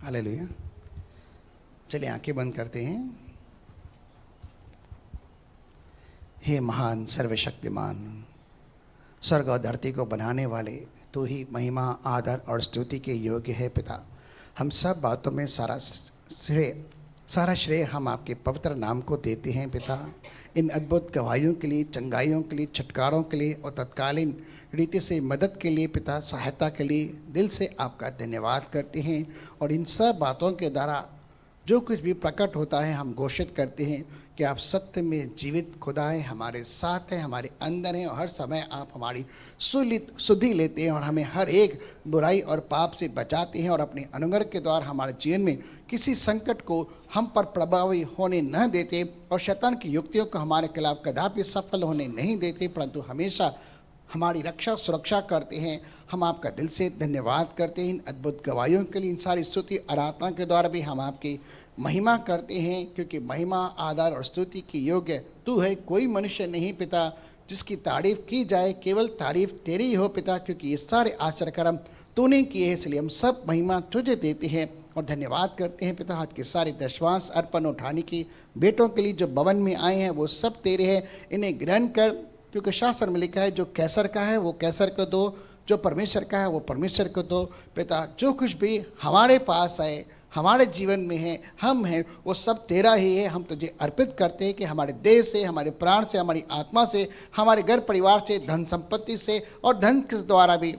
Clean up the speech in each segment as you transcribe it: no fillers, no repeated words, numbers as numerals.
Hallelujah. चलिए आंखें बंद करते हैं। हे महान सर्वशक्तिमान, स्वर्ग और धरती को बनाने वाले, तू ही महिमा, आदर और स्तुति के योग्य है पिता। हम सब बातों में सारा श्रेय हम आपके पवित्र नाम को देते हैं पिता। इन अद्भुत गवाहियों के लिए, चंगाइयों के लिए, छुटकारों के लिए और तत्कालीन रीति से मदद के लिए पिता, सहायता के लिए दिल से आपका धन्यवाद करते हैं। और इन सब बातों के द्वारा जो कुछ भी प्रकट होता है, हम घोषित करते हैं कि आप सत्य में जीवित खुदा है, हमारे साथ हैं, हमारे अंदर हैं और हर समय आप हमारी सुधि लेते हैं और हमें हर एक बुराई और पाप से बचाते हैं और अपने अनुग्रह के द्वारा हमारे जीवन में किसी संकट को हम पर प्रभावी होने न देते और शैतान की युक्तियों को हमारे खिलाफ कदापि सफल होने नहीं देते, परंतु हमेशा हमारी रक्षा सुरक्षा करते हैं। हम आपका दिल से धन्यवाद करते हैं इन अद्भुत गवाहियों के लिए। इन सारी स्तुति आराधना के द्वारा भी हम आपकी महिमा करते हैं, क्योंकि महिमा, आदर और स्तुति की योग्य तू है, कोई मनुष्य नहीं पिता जिसकी तारीफ की जाए। केवल तारीफ तेरी ही हो पिता, क्योंकि ये सारे आश्चर्य कर्म तूने किए हैं, इसलिए हम सब महिमा तुझे देते हैं और धन्यवाद करते हैं पिता। आज के सारे दशवांश अर्पण उठाने की बेटों के लिए जो भवन में आए हैं वो सब तेरे हैं, इन्हें ग्रहण कर, क्योंकि शास्त्र में लिखा है जो कैसर का है वो कैसर को दो, जो परमेश्वर का है वो परमेश्वर को दो पिता। जो कुछ भी हमारे पास है, हमारे जीवन में है, हम हैं, वो सब तेरा ही है। हम तुझे अर्पित करते हैं कि हमारे देह से, हमारे प्राण से, हमारी आत्मा से, हमारे घर परिवार से, धन संपत्ति से और धन के द्वारा भी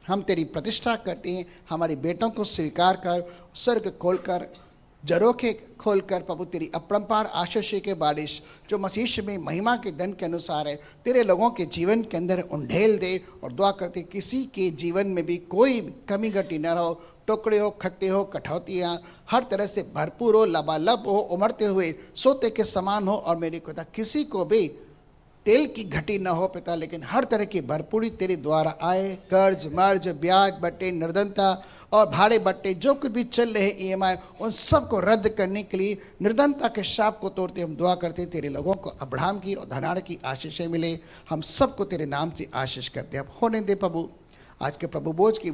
हम तेरी प्रतिष्ठा करते हैं। हमारे बेटों को स्वीकार कर, स्वर्ग खोलकर, जरोखे खोलकर प्रभु तेरी अपरंपार आशीष के बारिश जो मसीह में महिमा के धन के अनुसार है तेरे लोगों के जीवन के अंदर उंडेल दे। और दुआ करते किसी के जीवन में भी कोई कमी घटी न रहो, टुकड़े हो, खट्टे हो, कठौतियाँ हर तरह से भरपूर हो, लबालब हो, उमड़ते हुए सोते के समान हो। और मेरे खुदा किसी को भी तेल की घटी न हो पिता, लेकिन हर तरह की भरपूरी तेरे द्वारा आए। कर्ज, मर्ज, ब्याज, बट्टे, निर्धनता और भाड़े बट्टे जो कुछ भी चल रहे EMI, उन सब को रद्द करने के लिए निर्धनता के शाप को तोड़ते हम दुआ करते हैं। तेरे लोगों को अब्राहम की और धनाड़ की आशीषें मिले। हम सबको तेरे नाम से आशीष करते हैं। अब होने दे प्रभु। आज के प्रभु भोज की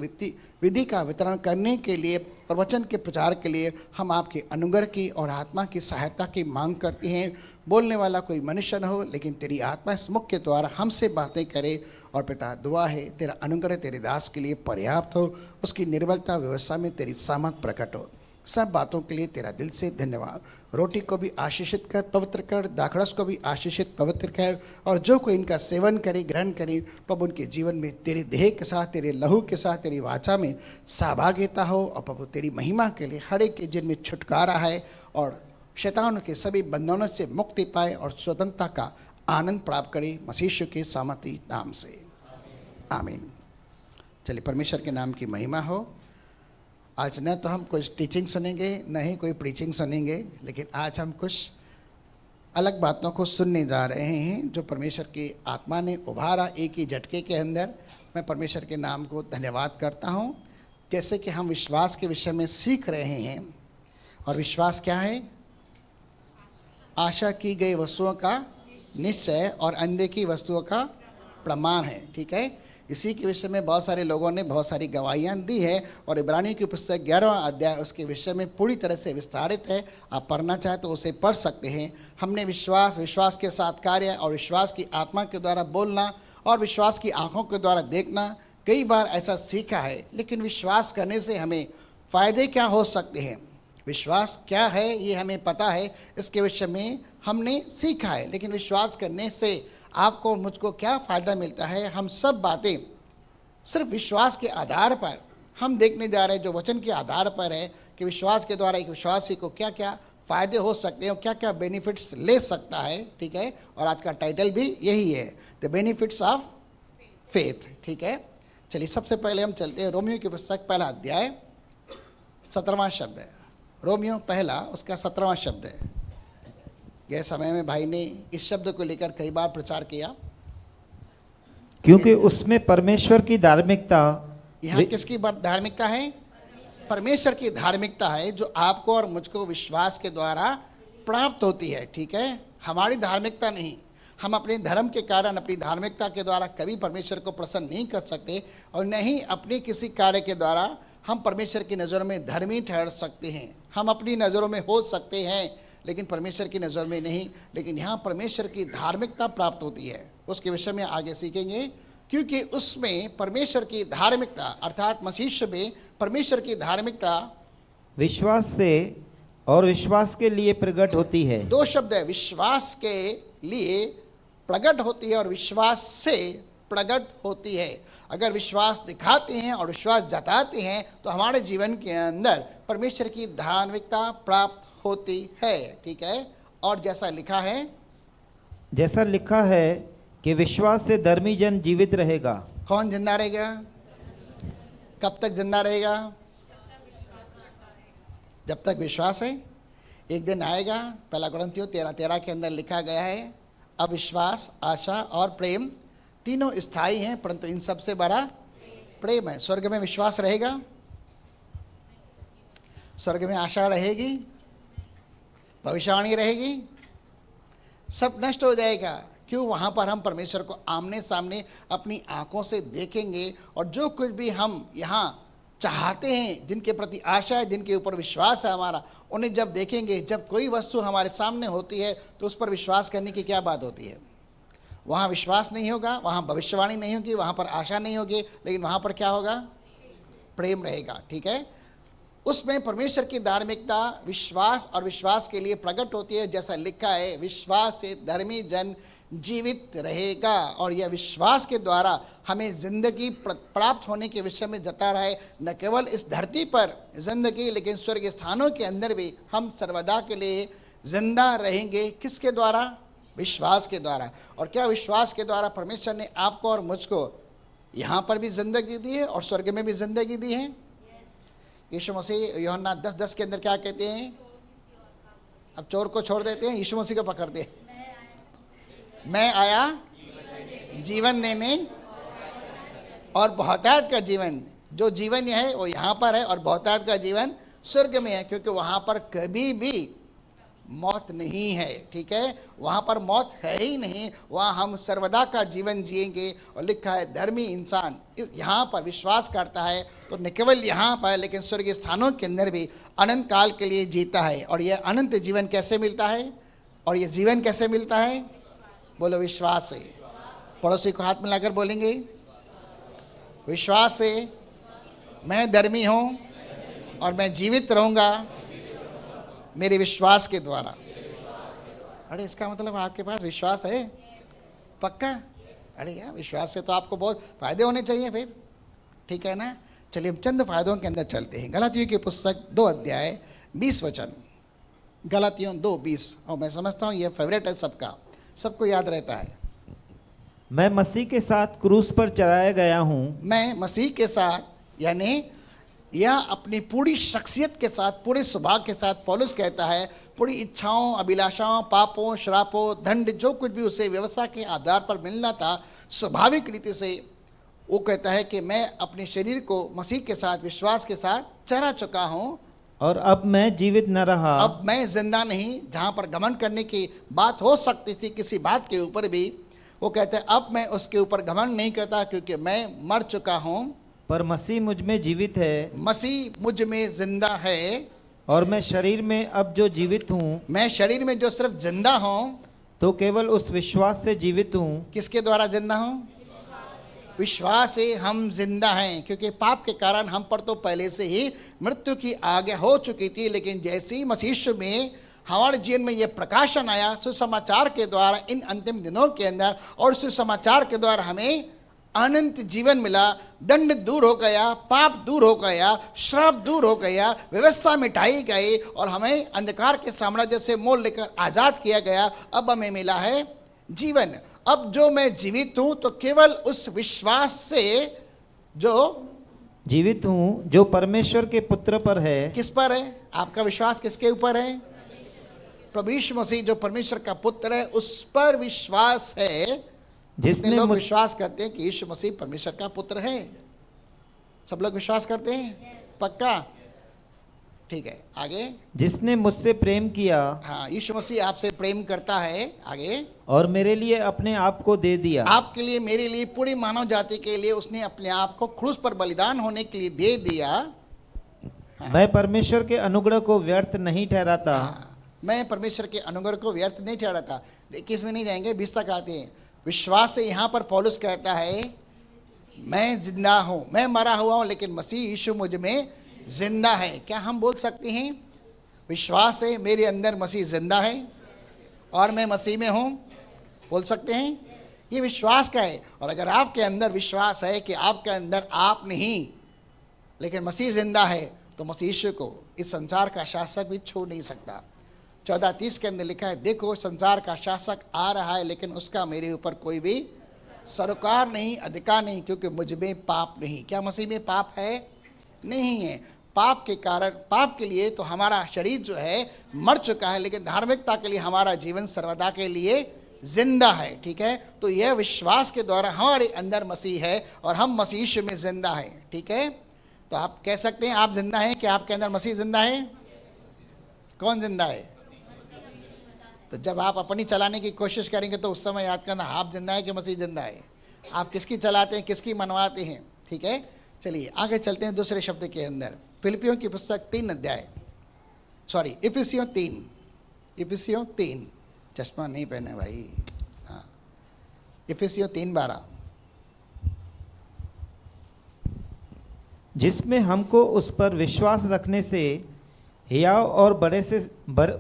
विधि का वितरण करने के लिए और वचन के प्रचार के लिए हम आपके अनुग्रह की और आत्मा की सहायता की मांग करते हैं। बोलने वाला कोई मनुष्य न हो, लेकिन तेरी आत्मा इस मुख के द्वारा हमसे बातें करे। और पिता दुआ है तेरा अनुग्रह तेरे दास के लिए पर्याप्त हो, उसकी निर्बलता व्यवस्था में तेरी सामर्थ प्रकट हो। सब बातों के लिए तेरा दिल से धन्यवाद। रोटी को भी आशीषित कर, पवित्र कर, दाखरस को भी आशीषित पवित्र कर, और जो कोई इनका सेवन करे, ग्रहण करे, प्रभु उनके जीवन में तेरे देह के साथ, तेरे लहू के साथ, तेरी वाचा में सहभागिता हो। और प्रभु तेरी महिमा के लिए हर एक के जिनमें छुटकारा है और शैतान के सभी बंधनों से मुक्ति पाए और स्वतंत्रता का आनंद प्राप्त करे, मसीह के सामर्थी नाम से आमीन। चलिए परमेश्वर के नाम की महिमा हो। आज न तो हम कुछ टीचिंग सुनेंगे, न ही कोई प्रीचिंग सुनेंगे, लेकिन आज हम कुछ अलग बातों को सुनने जा रहे हैं जो परमेश्वर की आत्मा ने उभारा एक ही झटके के अंदर। मैं परमेश्वर के नाम को धन्यवाद करता हूँ। जैसे कि हम विश्वास के विषय में सीख रहे हैं, और विश्वास क्या है? आशा की गई वस्तुओं का निश्चय और अनदेखी वस्तुओं का प्रमाण है। ठीक है, इसी के विषय में बहुत सारे लोगों ने बहुत सारी गवाहियाँ दी है, और इब्रानियों की पुस्तक 11वां अध्याय उसके विषय में पूरी तरह से विस्तारित है। आप पढ़ना चाहें तो उसे पढ़ सकते हैं। हमने विश्वास के साथ कार्य और विश्वास की आत्मा के द्वारा बोलना और विश्वास की आँखों के द्वारा देखना कई बार ऐसा सीखा है। लेकिन विश्वास करने से हमें फ़ायदे क्या हो सकते हैं, विश्वास क्या है ये हमें पता है, इसके विषय में हमने सीखा है। लेकिन विश्वास करने से आपको और मुझको क्या फ़ायदा मिलता है, हम सब बातें सिर्फ विश्वास के आधार पर हम देखने जा रहे हैं, जो वचन के आधार पर है कि विश्वास के द्वारा एक विश्वासी को क्या क्या फ़ायदे हो सकते हैं और क्या क्या बेनिफिट्स ले सकता है। ठीक है, और आज का टाइटल भी यही है, द बेनिफिट्स ऑफ फेथ। ठीक है, चलिए सबसे पहले हम चलते हैं रोमियो की पुस्तक 1 अध्याय 17वां शब्द है। रोमियो 1 उसका 17वां शब्द है। गए समय में भाई ने इस शब्द को लेकर कई बार प्रचार किया, क्योंकि उसमें परमेश्वर की धार्मिकता। यहाँ किसकी धार्मिकता है? परमेश्वर की धार्मिकता है, जो आपको और मुझको विश्वास के द्वारा प्राप्त होती है। ठीक है, हमारी धार्मिकता नहीं। हम अपने धर्म के कारण, अपनी धार्मिकता के द्वारा कभी परमेश्वर को प्रसन्न नहीं कर सकते, और न ही अपने किसी कार्य के द्वारा हम परमेश्वर की नज़रों में धर्मी ठहर सकते हैं, हम अपनी नज़रों में हो सकते हैं, लेकिन परमेश्वर की नज़र में नहीं। लेकिन यहाँ परमेश्वर की धार्मिकता प्राप्त होती है, उसके विषय में आगे सीखेंगे। क्योंकि उसमें परमेश्वर की धार्मिकता अर्थात मसीह में परमेश्वर की धार्मिकता विश्वास से और विश्वास के लिए प्रकट होती है। दो शब्द है, विश्वास के लिए प्रकट होती है और विश्वास से प्रकट होती है। अगर विश्वास दिखाते हैं और विश्वास जताते हैं तो हमारे जीवन के अंदर परमेश्वर की धार्मिकता प्राप्त होती है। ठीक है, और जैसा लिखा है कि विश्वास से धर्मी जन जीवित रहेगा। कौन जिंदा रहेगा? कब तक जिंदा रहेगा? जब तक विश्वास है। एक दिन आएगा, पहला कुरिन्थियों 13:13 के अंदर लिखा गया है, अविश्वास, आशा और प्रेम तीनों स्थायी हैं, परंतु इन सबसे बड़ा प्रेम है। स्वर्ग में विश्वास रहेगा, स्वर्ग में आशा रहेगी, भविष्यवाणी रहेगी, सब नष्ट हो जाएगा। क्यों? वहाँ पर हम परमेश्वर को आमने सामने अपनी आंखों से देखेंगे और जो कुछ भी हम यहाँ चाहते हैं, जिनके प्रति आशा है, जिनके ऊपर विश्वास है हमारा, उन्हें जब देखेंगे, जब कोई वस्तु हमारे सामने होती है तो उस पर विश्वास करने की क्या बात होती है? वहाँ विश्वास नहीं होगा, वहाँ भविष्यवाणी नहीं होगी, वहाँ पर आशा नहीं होगी, लेकिन वहाँ पर क्या होगा? प्रेम रहेगा। ठीक है, उसमें परमेश्वर की धार्मिकता विश्वास और विश्वास के लिए प्रकट होती है। जैसा लिखा है, विश्वास से धर्मी जन जीवित रहेगा। और यह विश्वास के द्वारा हमें जिंदगी प्राप्त होने के विषय में जता रहा है। न केवल इस धरती पर जिंदगी, लेकिन स्वर्ग स्थानों के अंदर भी हम सर्वदा के लिए जिंदा रहेंगे। किसके द्वारा? विश्वास के द्वारा। और क्या विश्वास के द्वारा परमेश्वर ने आपको और मुझको यहाँ पर भी जिंदगी दी है और स्वर्ग में भी जिंदगी दी है? यीशु मसीह यूहन्ना 10:10 के अंदर क्या कहते हैं? अब चोर को छोड़ देते हैं, यीशु मसीह को पकड़ते हैं। मैं आया जीवन देने और बहुतायत का जीवन। जो जीवन है वो यहाँ पर है और बहुतायत का जीवन स्वर्ग में है, क्योंकि वहाँ पर कभी भी मौत नहीं है। ठीक है, वहाँ पर मौत है ही नहीं, वहाँ हम सर्वदा का जीवन जिएंगे। और लिखा है, धर्मी इंसान यहाँ पर विश्वास करता है तो न केवल यहाँ पर लेकिन स्वर्ग स्थानों के अंदर भी अनंत काल के लिए जीता है। और यह अनंत जीवन कैसे मिलता है? और यह जीवन कैसे मिलता है? बोलो, विश्वास से। पड़ोसी को हाथ मिलाकर बोलेंगे, विश्वास से मैं धर्मी हूँ और मैं जीवित रहूँगा मेरे विश्वास के द्वारा। अरे इसका मतलब आपके पास विश्वास है पक्का? अरे यार, विश्वास से तो आपको बहुत फायदे होने चाहिए फिर। ठीक है ना? चलिए हम चंद फायदों के अंदर चलते हैं। गलातियों की पुस्तक 2 अध्याय 20 वचन। गलातियों 2:20। और मैं समझता हूँ ये फेवरेट है सबका, सबको याद रहता है। मैं मसीह के साथ क्रूस पर चढ़ाया गया हूँ। मैं मसीह के साथ, यानी यह अपनी पूरी शख्सियत के साथ, पूरे स्वभाव के साथ पौलुस कहता है, पूरी इच्छाओं, अभिलाषाओं, पापों, श्रापों, दंड, जो कुछ भी उसे व्यवस्था के आधार पर मिलना था स्वाभाविक रीति से, वो कहता है कि मैं अपने शरीर को मसीह के साथ विश्वास के साथ चढ़ा चुका हूँ। और अब मैं जीवित न रहा, अब मैं जिंदा नहीं। जहाँ पर घमंड करने की बात हो सकती थी किसी बात के ऊपर भी, वो कहते हैं अब मैं उसके ऊपर घमंड नहीं करता, क्योंकि मैं मर चुका हूँ, पर मसीह मुझ में जीवित है। मसीह मुझ में जिंदा है। और मैं शरीर में अब जो जीवित हूँ, मैं शरीर में जो सिर्फ जिंदा हूँ, तो केवल उस विश्वास से जीवित हूँ। किसके द्वारा जिंदा हूँ? विश्वास से हम जिंदा हैं, क्योंकि पाप के कारण हम पर तो पहले से ही मृत्यु की आज्ञा हो चुकी थी। लेकिन जैसे ही मसीह में हमारे जीवन में यह प्रकाशन आया सुसमाचार के द्वारा इन अंतिम दिनों के अंदर, और सुसमाचार के द्वारा हमें अनंत जीवन मिला। दंड दूर हो गया, पाप दूर हो गया, श्राप दूर हो गया, व्यवस्था मिटाई गई और हमें अंधकार के साम्राज्य से मोल लेकर आज़ाद किया गया। अब हमें मिला है जीवन। अब जो मैं जीवित हूँ तो केवल उस विश्वास से जो जीवित हूँ जो परमेश्वर के पुत्र पर है। किस पर है? आपका विश्वास किसके ऊपर है? प्रभु यीशु मसीह जो परमेश्वर का पुत्र है उस पर विश्वास है। जितने लोग विश्वास करते हैं कि यीशु मसीह परमेश्वर का पुत्र है? सब लोग विश्वास करते हैं पक्का? ठीक है, आगे। जिसने मुझसे प्रेम किया, हाँ, यीशु मसीह आपसे प्रेम करता है। आगे। और मेरे लिए अपने आप को दे दिया। आपके लिए, मेरे लिए, पूरी मानव जाति के लिए उसने अपने आप को क्रूस पर बलिदान होने के लिए दे दिया। मैं परमेश्वर के अनुग्रह को व्यर्थ नहीं ठहराता। मैं परमेश्वर के अनुग्रह को व्यर्थ नहीं ठहराता। 21 में नहीं जाएंगे, 20 तक आते हैं। विश्वास से यहाँ पर पौलुस कहता है मैं जिंदा हूँ, मैं मरा हुआ हूँ लेकिन मसीह यीशु मुझ में जिंदा है। क्या हम बोल सकते हैं विश्वास है मेरे अंदर मसीह जिंदा है और मैं मसीह में हूँ? बोल सकते हैं? ये विश्वास का है। और अगर आपके अंदर विश्वास है कि आपके अंदर आप नहीं लेकिन मसीह जिंदा है तो मसीह यीशु को इस संसार का शासक भी छू नहीं सकता। 14:30 के अंदर लिखा है देखो संसार का शासक आ रहा है लेकिन उसका मेरे ऊपर कोई भी सरोकार नहीं, अधिकार नहीं, क्योंकि मुझ में पाप नहीं। क्या मसीह में पाप है? नहीं है। पाप के कारण, पाप के लिए तो हमारा शरीर जो है मर चुका है लेकिन धार्मिकता के लिए हमारा जीवन सर्वदा के लिए जिंदा है। ठीक है, तो यह विश्वास के द्वारा हमारे अंदर मसीह है और हम मसीह यीशु में जिंदा है। ठीक है, तो आप कह सकते हैं आप जिंदा हैं कि आपके अंदर मसीह जिंदा है? कौन जिंदा है? तो जब आप अपनी चलाने की कोशिश करेंगे तो उस समय याद करना आप जिंदा है कि मसीह जिंदा है। आप किसकी चलाते हैं, किसकी मनवाते हैं? ठीक है, चलिए आगे चलते हैं दूसरे शब्द के अंदर। फिलिपियों की पुस्तक 3 अध्याय, सॉरी इफिसियों 3, चश्मा नहीं पहने भाई, हाँ, इफिसियों 3:12, जिसमें हमको उस पर विश्वास रखने से हियाव और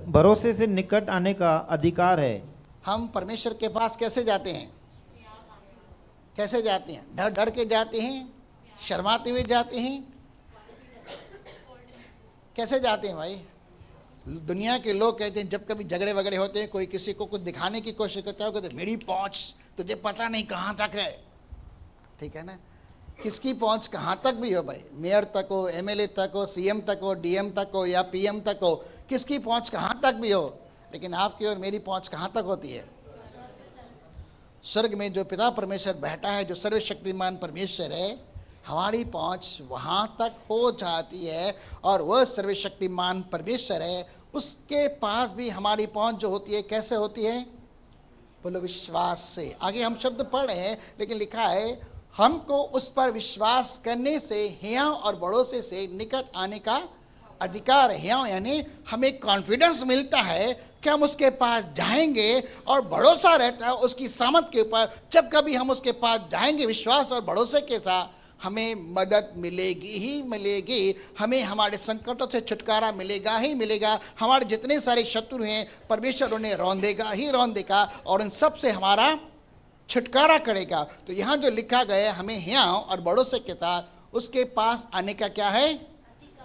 भरोसे से निकट आने का अधिकार है। हम परमेश्वर के पास कैसे जाते हैं? कैसे जाते हैं? डर डर के जाते हैं? शर्माते हुए जाते हैं? कैसे जाते हैं भाई? दुनिया के लोग कहते हैं जब कभी झगड़े वगड़े होते हैं, कोई किसी को कुछ दिखाने की कोशिश करता है, कहते हैं मेरी पहुंच तुझे पता नहीं कहाँ तक है। ठीक है ना, किसकी पहुंच कहाँ तक भी हो भाई, मेयर तक हो, एमएलए तक हो, सीएम तक हो, डीएम तक हो या पीएम तक हो, किसकी पहुंच कहाँ तक भी हो, लेकिन आपकी और मेरी पहुंच कहाँ तक होती है? स्वर्ग में जो पिता परमेश्वर बैठा है, जो सर्वशक्तिमान परमेश्वर है, हमारी पहुंच वहाँ तक हो जाती है। और वह सर्वशक्तिमान परमेश्वर है, उसके पास भी हमारी पहुंच जो होती है कैसे होती है? बोलो विश्वास से। आगे हम शब्द पढ़ रहे हैं लेकिन लिखा है हमको उस पर विश्वास करने से हियाव और भरोसे से निकट आने का अधिकार है। हियाव यानी हमें कॉन्फिडेंस मिलता है कि हम उसके पास जाएंगे और भरोसा रहता है उसकी सामर्थ के ऊपर। जब कभी हम उसके पास जाएंगे विश्वास और भरोसे के साथ, हमें मदद मिलेगी ही मिलेगी, हमें हमारे संकटों से छुटकारा मिलेगा ही मिलेगा। हमारे जितने सारे शत्रु हैं परमेश्वर उन्हें रौंदेगा ही रौंदेगा और उन सब से हमारा छुटकारा करेगा। तो यहाँ जो लिखा गया है हमें हियाव और भरोसे के साथ उसके पास आने का क्या है?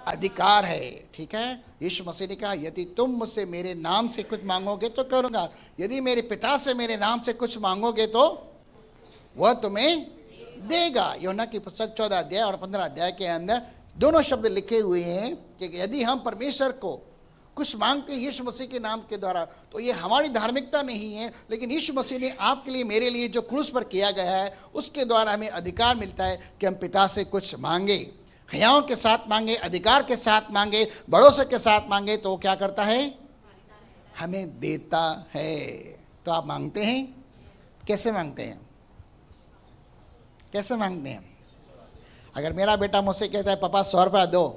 अधिकार है। ठीक है, यीशु मसीह ने कहा यदि तुम मुझसे मेरे नाम से कुछ मांगोगे तो करूँगा, यदि मेरे पिता से मेरे नाम से कुछ मांगोगे तो वह तुम्हें देगा। यूहन्ना की पुस्तक 14 अध्याय और 15 अध्याय के अंदर दोनों शब्द लिखे हुए हैं कि यदि हम परमेश्वर को कुछ मांगते हैं यीशु मसीह के नाम के द्वारा, तो ये हमारी धार्मिकता नहीं है, लेकिन यीशु मसीह ने आपके लिए मेरे लिए जो क्रूस पर किया गया है उसके द्वारा हमें अधिकार मिलता है कि हम पिता से कुछ मांगे, हियाव के साथ मांगे, अधिकार के साथ मांगे, भरोसे के साथ मांगे, तो वो क्या करता है? हमें देता है। तो आप मांगते हैं? कैसे मांगते हैं? कैसे मांगते हैं? अगर मेरा बेटा मुझसे कहता है पापा 100 रुपया दो,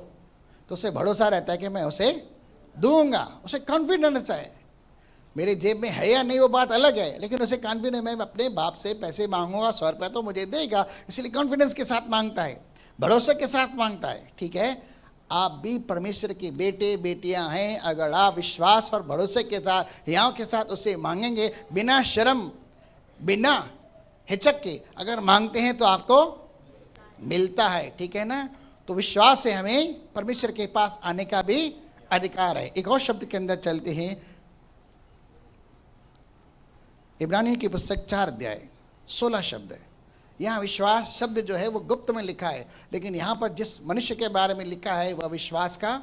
तो उसे भरोसा रहता है कि मैं उसे दूंगा, उसे कॉन्फिडेंस है। मेरे जेब में है या नहीं वो बात अलग है, लेकिन उसे कॉन्फिडेंस, मैं अपने बाप से पैसे मांगूंगा 100 रुपया तो मुझे देगा, इसलिए कॉन्फिडेंस के साथ मांगता है, भरोसे के साथ मांगता है। ठीक है, आप भी परमेश्वर के बेटे बेटियां हैं। अगर आप विश्वास और भरोसे के साथ, हियाव के साथ उसे मांगेंगे, बिना शर्म बिना हिचक के अगर मांगते हैं तो आपको मिलता है। ठीक है ना, तो विश्वास से हमें परमेश्वर के पास आने का भी अधिकार है। एक और शब्द के अंदर चलते हैं, इब्रानियों की पुस्तक 4 अध्याय 16 शब्द है। यहाँ विश्वास शब्द जो है वो गुप्त में लिखा है, लेकिन यहाँ पर जिस मनुष्य के बारे में लिखा है वह विश्वास का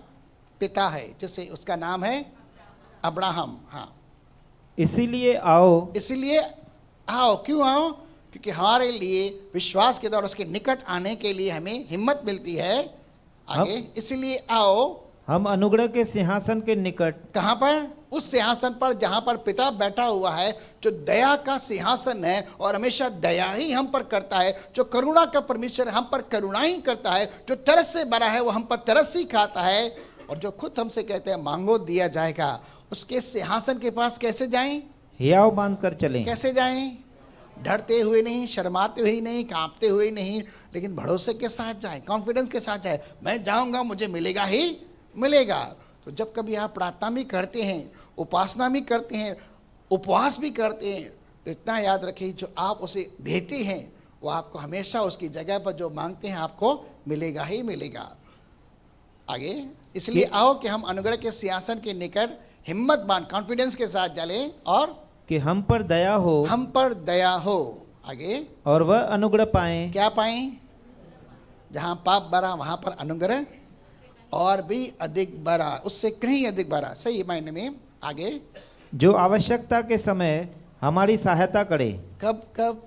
पिता है, जिसे उसका नाम है अब्राहम। हाँ, इसीलिए आओ। क्यों आओ? क्योंकि हमारे लिए विश्वास के द्वारा उसके निकट आने के लिए हमें हिम्मत मिलती है। आगे, इसलिए आओ हम अनुग्रह के सिंहासन के निकट। कहाँ पर? उस सिंहासन पर जहां पर पिता बैठा हुआ है, जो दया का सिंहासन है और हमेशा दया ही हम पर करता है, जो करुणा का परमेश्वर हम पर करुणा ही करता है, जो तरस से भरा है वो हम पर तरस ही खाता है, और जो खुद हमसे कहते हैं मांगो दिया जाएगा, उसके सिंहासन के पास कैसे जाएं? हियाव बांध कर चलें। कैसे जाएं? डरते हुए नहीं, शर्माते हुए नहीं, कांपते हुए नहीं, लेकिन भरोसे के साथ जाएं, कॉन्फिडेंस के साथ जाएं। मैं जाऊंगा, मुझे मिलेगा ही मिलेगा। तो जब कभी आप प्रार्थना भी करते हैं, उपासना भी करते हैं, उपवास भी करते हैं, तो इतना याद रखिए, जो आप उसे देते हैं वो आपको हमेशा उसकी जगह पर जो मांगते हैं आपको मिलेगा ही मिलेगा। आगे, इसलिए आओ कि हम अनुग्रह के सिंहासन के निकट हिम्मत बांध कॉन्फिडेंस के साथ चलें और कि हम पर दया हो, हम पर दया हो। आगे, और वह अनुग्रह पाएं। क्या पाएं? जहां पाप भरा वहां पर अनुग्रह और भी अधिक भरा, उससे कहीं अधिक भरा, सही मायने में। आगे, जो आवश्यकता के समय हमारी सहायता करे। कब कब?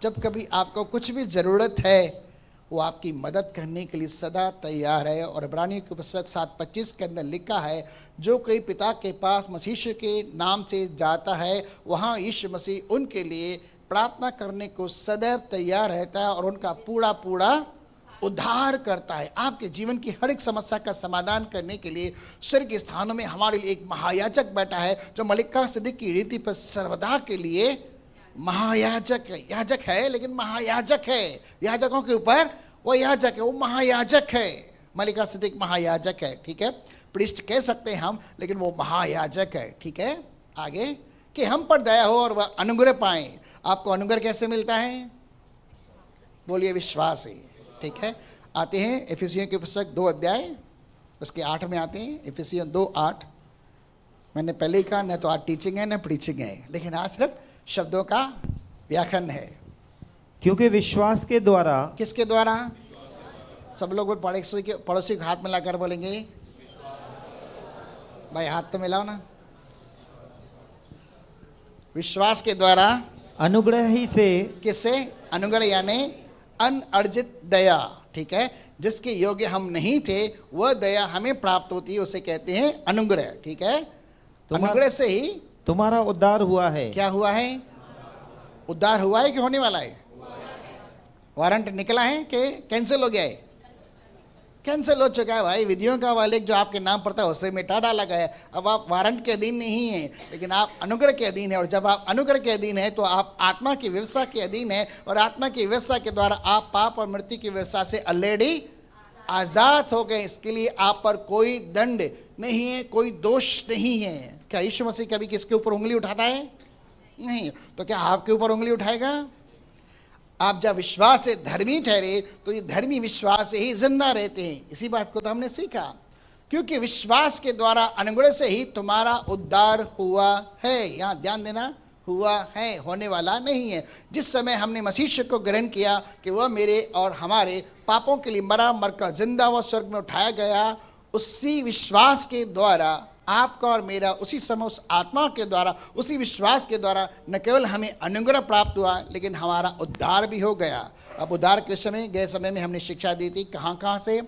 जब कभी आपको कुछ भी जरूरत है, वो आपकी मदद करने के लिए सदा तैयार है। और इब्रानियों की पुस्तक 7:25 के अंदर लिखा है, जो कोई पिता के पास मसीह के नाम से जाता है, वहाँ यीशु मसीह उनके लिए प्रार्थना करने को सदैव तैयार रहता है और उनका पूरा पूरा उद्धार करता है। आपके जीवन की हर एक समस्या का समाधान करने के लिए स्वर्ग स्थानों में हमारे लिए एक महायाजक बैठा है, जो मलिका सिद्दीक की रीति पर सर्वदा के लिए महायाजक है। याजक है लेकिन महायाजक है। याजकों के ऊपर वो याजक है, वो महायाजक है। मलिका सिद्दीक महायाजक है, ठीक है। प्रीस्ट कह सकते हैं हम, लेकिन वो महायाजक है, ठीक है। आगे, कि हम पर दया हो और वह अनुग्रह पाएं। आपको अनुग्रह कैसे मिलता है? बोलिए, विश्वास है, ठीक है। आते हैं इफिसियों की पुस्तक 2 अध्याय उसके 8 में आते हैं। इफिसियों 2:8। मैंने पहले ही कहा, न तो आज टीचिंग है न प्रीचिंग है, लेकिन आज सिर्फ शब्दों का व्याख्यान है। क्योंकि विश्वास के द्वारा। किसके द्वारा? सब लोग पड़ोसी को हाथ मिलाकर बोलेंगे, भाई हाथ तो मिलाओ ना। विश्वास के द्वारा अनुग्रह ही से। किससे? अनुग्रह यानी अनअर्जित दया, ठीक है। जिसके योग्य हम नहीं थे वह दया हमें प्राप्त होती है, उसे कहते हैं अनुग्रह, ठीक है। अनुग्रह से ही तुम्हारा उद्धार हुआ है। क्या हुआ है? उद्धार हुआ है कि होने वाला है? वारंट निकला है कि कैंसिल हो गया है? कैंसिल हो चुका है भाई। विधियों का वालिक जो आपके नाम पर था उसे मिटा डाला गया है। अब आप वारंट के अधीन नहीं हैं, लेकिन आप अनुग्रह के अधीन है। और जब आप अनुग्रह के अधीन है तो आप आत्मा की व्यवस्था के अधीन है, और आत्मा की व्यवस्था के द्वारा आप पाप और मृत्यु की व्यवस्था से ऑलरेडी आजाद हो गए। इसके लिए आप पर कोई दंड नहीं है, कोई दोष नहीं है। क्या यीशु मसीह कभी किसके ऊपर उंगली उठाता है? नहीं। तो क्या आपके ऊपर उंगली उठाएगा? आप जब विश्वास से धर्मी ठहरे तो ये धर्मी विश्वास से ही जिंदा रहते हैं। इसी बात को तो हमने सीखा, क्योंकि विश्वास के द्वारा अनुग्रह से ही तुम्हारा उद्धार हुआ है। यहाँ ध्यान देना, हुआ है, होने वाला नहीं है। जिस समय हमने मसीह को ग्रहण किया कि वह मेरे और हमारे पापों के लिए मरा, मरकर जिंदा हुआ, स्वर्ग में उठाया गया, उसी विश्वास के द्वारा आपका और मेरा उसी समय उस आत्मा के द्वारा, उसी विश्वास के द्वारा न केवल हमें अनुग्रह प्राप्त हुआ, लेकिन हमारा उद्धार भी हो गया। अब उद्धार के समय, गए समय में हमने शिक्षा दी थी कहाँ से?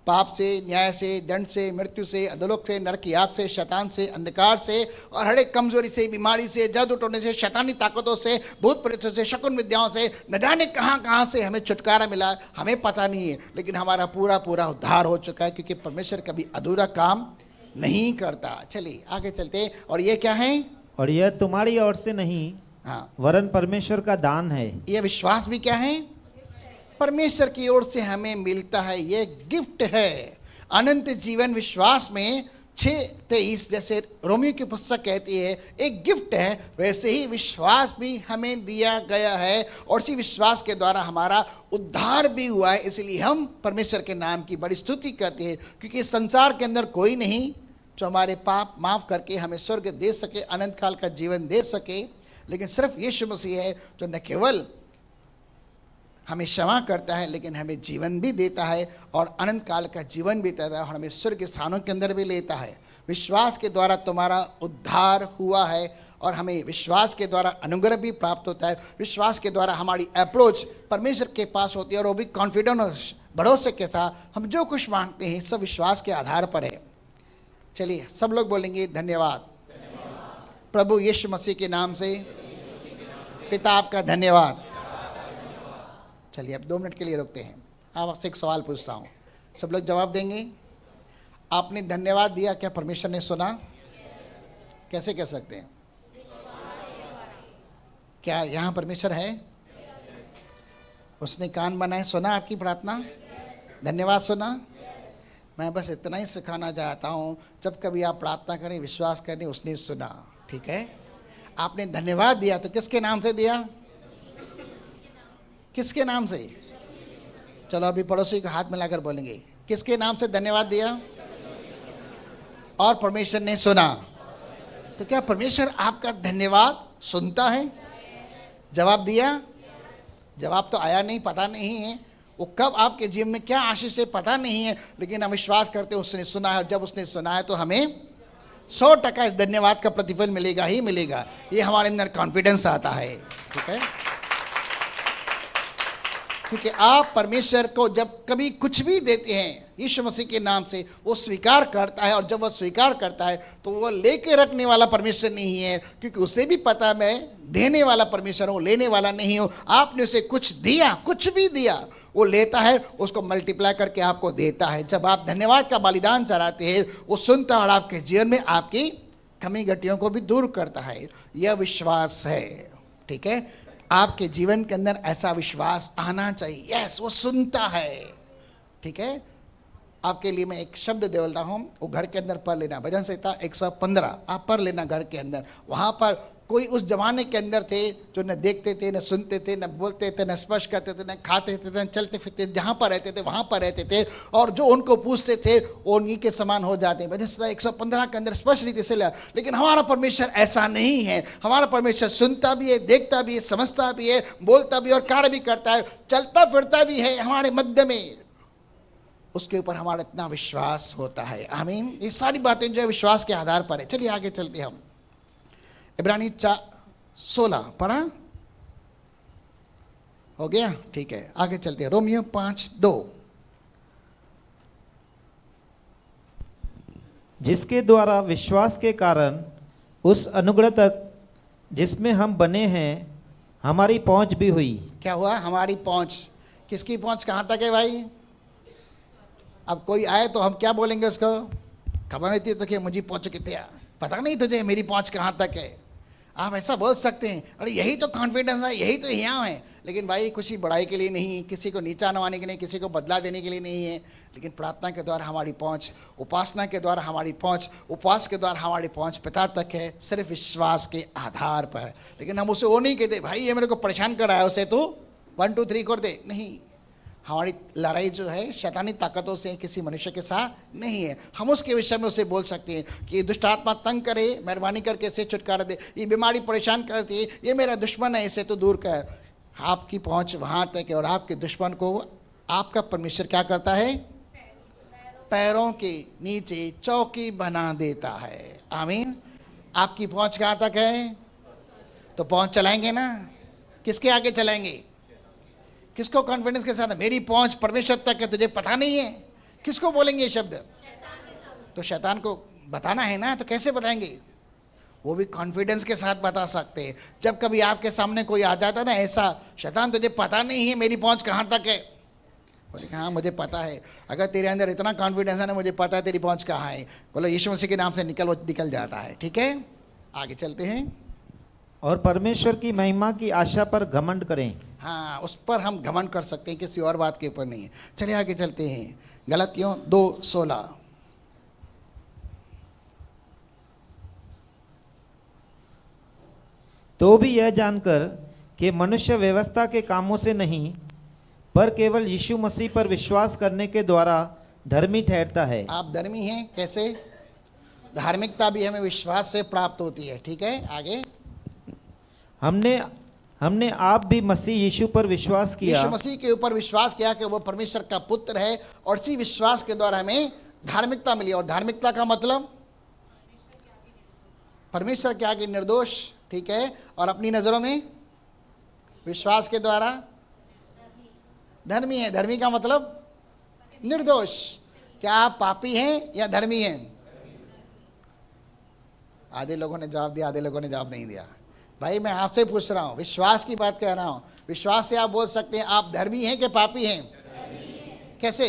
पाप से, न्याय से, दंड से, मृत्यु से, अधोलोक से, नरक की आग से, शैतान से, अंधकार से, और हर एक कमजोरी से, बीमारी से, जादू टोने से, शैतानी ताकतों से, भूत प्रेतों से, शकुन विद्याओं से, न जाने कहाँ से हमें छुटकारा मिला, हमें पता नहीं है। लेकिन हमारा पूरा पूरा उद्धार हो चुका है, क्योंकि परमेश्वर कभी अधूरा काम नहीं करता। चलिए आगे चलते। और ये क्या है? और यह तुम्हारी ओर से नहीं, हाँ, वरन परमेश्वर का दान है। यह विश्वास भी क्या है? परमेश्वर की ओर से हमें मिलता है, ये गिफ्ट है। अनंत जीवन विश्वास में 6:23 जैसे रोमियो की पुस्तक कहती है एक गिफ्ट है, वैसे ही विश्वास भी हमें दिया गया है, और इसी विश्वास के द्वारा हमारा उद्धार भी हुआ है। इसलिए हम परमेश्वर के नाम की बड़ी स्तुति करते हैं, क्योंकि इस संसार के अंदर कोई नहीं जो हमारे पाप माफ करके हमें स्वर्ग दे सके, अनंत काल का जीवन दे सके। लेकिन सिर्फ यीशु मसीह है जो न केवल हमें क्षमा करता है, लेकिन हमें जीवन भी देता है, और अनंत काल का जीवन भी देता है, और हमें स्वर्ग के स्थानों के अंदर भी लेता है। विश्वास के द्वारा तुम्हारा उद्धार हुआ है, और हमें विश्वास के द्वारा अनुग्रह भी प्राप्त होता है। विश्वास के द्वारा हमारी अप्रोच परमेश्वर के पास होती है, और वो भी कॉन्फिडेंट और भरोसे के साथ हम जो कुछ मांगते हैं सब विश्वास के आधार पर है। चलिए सब लोग बोलेंगे धन्यवाद। प्रभु यीशु मसीह के नाम से पिता आपका धन्यवाद। चलिए अब 2 मिनट के लिए रुकते हैं। अब आपसे एक सवाल पूछता हूँ, सब लोग जवाब देंगे। आपने धन्यवाद दिया, क्या परमेश्वर ने सुना? कैसे कह सकते हैं? क्या यहाँ परमेश्वर है? उसने कान बनाए, सुना आपकी प्रार्थना, धन्यवाद सुना। मैं बस इतना ही सिखाना चाहता हूँ, जब कभी आप प्रार्थना करें विश्वास करें उसने सुना। ठीक है, आपने धन्यवाद दिया तो किसके नाम से दिया? किसके नाम से? चलो अभी पड़ोसी को हाथ मिलाकर बोलेंगे, किसके नाम से धन्यवाद दिया? और परमेश्वर ने सुना। तो क्या परमेश्वर आपका धन्यवाद सुनता है? जवाब दिया? जवाब तो आया नहीं, पता नहीं है वो कब आपके जीवन में क्या आशीष है, पता नहीं है, लेकिन हम विश्वास करते हैं उसने सुना है। और जब उसने सुना है तो हमें 100% इस धन्यवाद का प्रतिफल मिलेगा ही मिलेगा। ये हमारे अंदर कॉन्फिडेंस आता है। ठीक है, क्योंकि आप परमेश्वर को जब कभी कुछ भी देते हैं यीशु मसीह के नाम से, वो स्वीकार करता है। और जब वह स्वीकार करता है तो वो लेके रखने वाला परमेश्वर नहीं है, क्योंकि उसे भी पता मैं देने वाला परमेश्वर हूँ, लेने वाला नहीं हूँ। आपने उसे कुछ दिया, कुछ भी दिया, वो लेता है, उसको मल्टीप्लाई करके आपको देता है। जब आप धन्यवाद का बलिदान चढ़ाते हैं वो सुनता है और आपके जीवन में आपकी कमी घटियों को भी दूर करता है। यह विश्वास है। ठीक है, आपके जीवन के अंदर ऐसा विश्वास आना चाहिए। यस, वो सुनता है। ठीक है, आपके लिए मैं एक शब्द दे बोलता हूँ, वो घर के अंदर पढ़ लेना। भजन संहिता 115 आप पढ़ लेना घर के अंदर। वहाँ पर कोई उस जमाने के अंदर थे जो न देखते थे, न सुनते थे, न बोलते थे, न स्पर्श करते थे, न खाते थे, न चलते फिरते, जहाँ पर रहते थे वहाँ पर रहते थे। और जो उनको पूछते थे वो उन्हीं के समान हो जाते हैं। भजन संहिता 115 के अंदर स्पष्ट रीति से लिया। लेकिन हमारा परमेश्वर ऐसा नहीं है। हमारा परमेश्वर सुनता भी है, देखता भी है, समझता भी है, बोलता भी और कार्य भी करता है, चलता फिरता भी है हमारे मध्य में। उसके ऊपर हमारा इतना विश्वास होता है। आमीन। ये सारी बातें जो है विश्वास के आधार पर है। चलिए आगे चलते हम। इब्रानी 4:16 पढ़ा हो गया? ठीक है, आगे चलते हैं। रोमियो 5:2 जिसके द्वारा विश्वास के कारण उस अनुग्रह तक जिसमें हम बने हैं हमारी पहुंच भी हुई। क्या हुआ? हमारी पहुंच। किसकी पहुंच कहां तक है भाई? अब कोई आए तो हम क्या बोलेंगे उसको? खबर नहीं थी तो कि मुझे पहुंच कितने, पता नहीं तुझे मेरी पहुंच कहां तक है। आप ऐसा बोल सकते हैं, अरे यही तो कॉन्फिडेंस है, यही तो यहाँ है। लेकिन भाई कुछ बड़ाई के लिए नहीं, किसी को नीचा नवाने के लिए, किसी को बदला देने के लिए नहीं है। लेकिन प्रार्थना के द्वारा हमारी पहुंच, उपासना के द्वारा हमारी पहुंच, उपवास के द्वारा हमारी पहुंच पिता तक है, सिर्फ विश्वास के आधार पर। लेकिन हम उसे वो नहीं कहते, भाई ये मेरे को परेशान कर रहा है, उसे तो 1 2 3 कर दे। नहीं, हमारी लड़ाई जो है शैतानी ताकतों से, किसी मनुष्य के साथ नहीं है। हम उसके विषय में उसे बोल सकते हैं कि ये दुष्ट आत्मा तंग करे, मेहरबानी करके इसे छुटकारा दे, ये बीमारी परेशान करती है, ये मेरा दुश्मन है, इसे तो दूर कर। आपकी पहुंच वहां तक है। और आपके दुश्मन को आपका परमेश्वर क्या करता है? पैरों के नीचे चौकी बना देता है। आमीन। आपकी पहुंच कहां तक है? तो पहुंच चलाएंगे ना, किसके आगे चलाएंगे? किसको कॉन्फिडेंस के साथ? मेरी पहुंच परमेश्वर तक है, तुझे पता नहीं है। किसको बोलेंगे ये शब्द? तो शैतान को बताना है ना, तो कैसे बताएंगे? वो भी कॉन्फिडेंस के साथ बता सकते हैं। जब कभी आपके सामने कोई आ जाता ना ऐसा, शैतान तुझे पता नहीं है मेरी पहुंच कहां तक है, बोले हाँ मुझे पता है। अगर तेरे अंदर इतना कॉन्फिडेंस है ना, मुझे पता है तेरी पहुंच कहाँ है, बोलो यीशु मसीह के नाम से निकल, वो निकल जाता है। ठीक है, आगे चलते हैं। और परमेश्वर की महिमा की आशा पर घमंड करें। हाँ, उस पर हम घमंड कर सकते हैं, किसी और बात के ऊपर नहीं है। चलिए आगे चलते हैं। गलतियों 2:16 तो भी यह जानकर कि मनुष्य व्यवस्था के कामों से नहीं पर केवल यीशु मसीह पर विश्वास करने के द्वारा धर्मी ठहरता है। आप धर्मी हैं कैसे? धार्मिकता भी हमें विश्वास से प्राप्त होती है। ठीक है, आगे। हमने आप भी मसीह यीशु पर विश्वास किया। यीशु मसीह के ऊपर विश्वास किया कि वो परमेश्वर का पुत्र है, और इसी विश्वास के द्वारा हमें धार्मिकता मिली। और धार्मिकता का मतलब परमेश्वर के आगे निर्दोष। ठीक है, और अपनी नजरों में विश्वास के द्वारा धर्मी है। धर्मी का मतलब निर्दोष। क्या आप पापी हैं या धर्मी हैं? आधे लोगों ने जवाब दिया, आधे लोगों ने जवाब नहीं दिया। भाई मैं आपसे पूछ रहा हूँ, विश्वास की बात कह रहा हूँ। विश्वास से आप बोल सकते हैं आप धर्मी हैं कि पापी हैं? कैसे?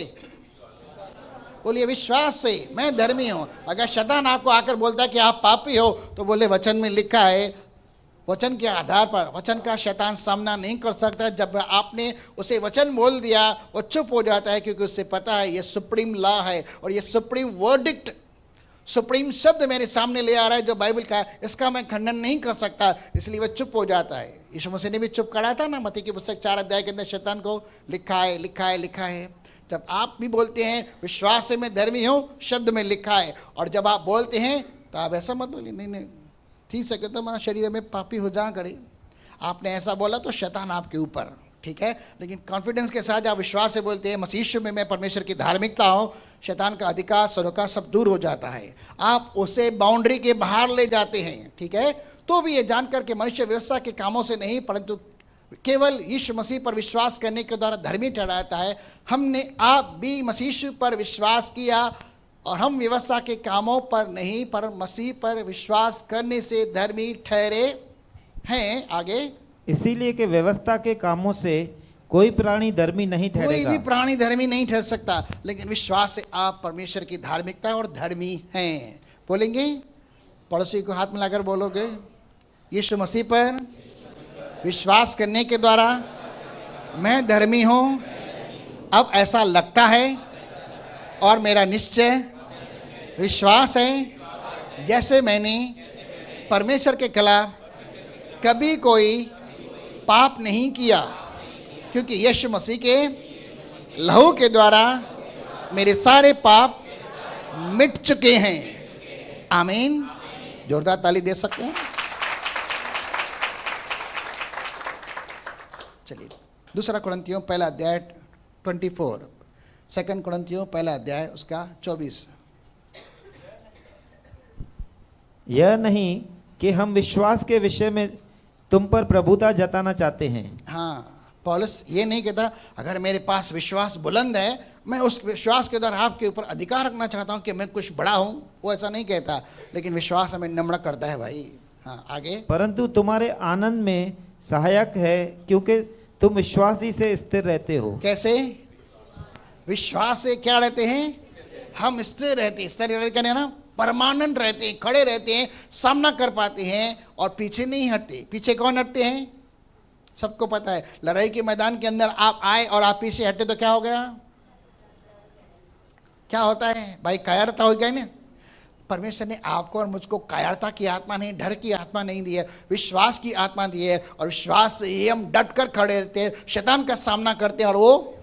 बोलिए विश्वास से मैं धर्मी हूं। अगर शैतान आपको आकर बोलता है कि आप पापी हो, तो बोले वचन में लिखा है, वचन के आधार पर वचन का शैतान सामना नहीं कर सकता। जब आपने उसे वचन बोल दिया, वो चुप हो जाता है, क्योंकि उसे पता है ये सुप्रीम लॉ है और ये सुप्रीम वर्डिक्ट, सुप्रीम शब्द मेरे सामने ले आ रहा है जो बाइबल का है, इसका मैं खंडन नहीं कर सकता, इसलिए वह चुप हो जाता है। यीशु मसीह ने भी चुप करा था ना, मत्ती की पुस्तक 4 अध्याय के अंदर शैतान को लिखा है, लिखा है, लिखा है। जब आप भी बोलते हैं विश्वास से मैं धर्मी हूं, शब्द में लिखा है, और जब आप बोलते हैं तो आप ऐसा मत बोलिए नहीं नहीं ठीक सके तो हमारा शरीर में पापी हो जा करे। आपने ऐसा बोला तो शैतान आपके ऊपर, ठीक है। लेकिन कॉन्फिडेंस के साथ आप विश्वास से बोलते हैं मसीह यीशु में मैं परमेश्वर की धार्मिकता हूँ, शैतान का अधिकार सरोकार सब दूर हो जाता है। आप उसे बाउंड्री के बाहर ले जाते हैं, ठीक है। तो भी ये जानकर के मनुष्य व्यवस्था के कामों से नहीं परंतु केवल यीशु मसीह पर विश्वास करने के द्वारा धर्मी ठहराता है। हमने आप भी मसीह यीशु पर विश्वास किया और हम व्यवस्था के कामों पर नहीं पर मसीह पर विश्वास करने से धर्मी ठहरे हैं। आगे, इसीलिए कि व्यवस्था के कामों से कोई प्राणी धर्मी नहीं कोई ठहरेगा। भी प्राणी धर्मी नहीं ठहर सकता, लेकिन विश्वास से आप परमेश्वर की धार्मिकता और धर्मी हैं। बोलेंगे, पड़ोसी को हाथ मिलाकर बोलोगे, यीशु मसीह पर विश्वास करने के द्वारा मैं धर्मी हूं। अब ऐसा लगता है और मेरा निश्चय विश्वास है जैसे मैंने परमेश्वर के खिलाफ कभी कोई पाप नहीं किया, क्योंकि यीशु मसीह के लहू के द्वारा मेरे सारे पाप मिट चुके हैं। आमीन। जोरदार ताली दे सकते हैं। चलिए, दूसरा कुरिन्थियों पहला अध्याय 24, सेकंड कुरिन्थियों पहला अध्याय उसका 24। यह नहीं कि हम विश्वास के विषय में तुम पर प्रभुता जताना चाहते हैं। हाँ, पौलुस ये नहीं कहता अगर मेरे पास विश्वास बुलंद है मैं उस विश्वास के द्वारा आपके ऊपर अधिकार रखना चाहता हूं कि मैं कुछ बड़ा हूं, वो ऐसा नहीं कहता। लेकिन विश्वास हमें नम्र करता है भाई। हाँ, आगे, परंतु तुम्हारे आनंद में सहायक है क्योंकि तुम विश्वास ही से स्थिर रहते हो। कैसे? विश्वास से क्या रहते हैं? हम स्थिर रहते हैं। स्थिर रहते हैं ना, परमानेंट रहते हैं, खड़े रहते हैं, सामना कर पाते हैं और पीछे नहीं हटते। पीछे कौन हटते हैं? सबको पता है। लड़ाई के मैदान के अंदर आप आए और आप पीछे हटे तो क्या हो गया? क्या होता है भाई? कायरता हो गई ना। परमेश्वर ने आपको और मुझको कायरता की आत्मा नहीं, डर की आत्मा नहीं दी है, विश्वास की आत्मा दी है। और विश्वास से ही हम डट कर खड़े रहते हैं, शैतान का सामना करते हैं और वो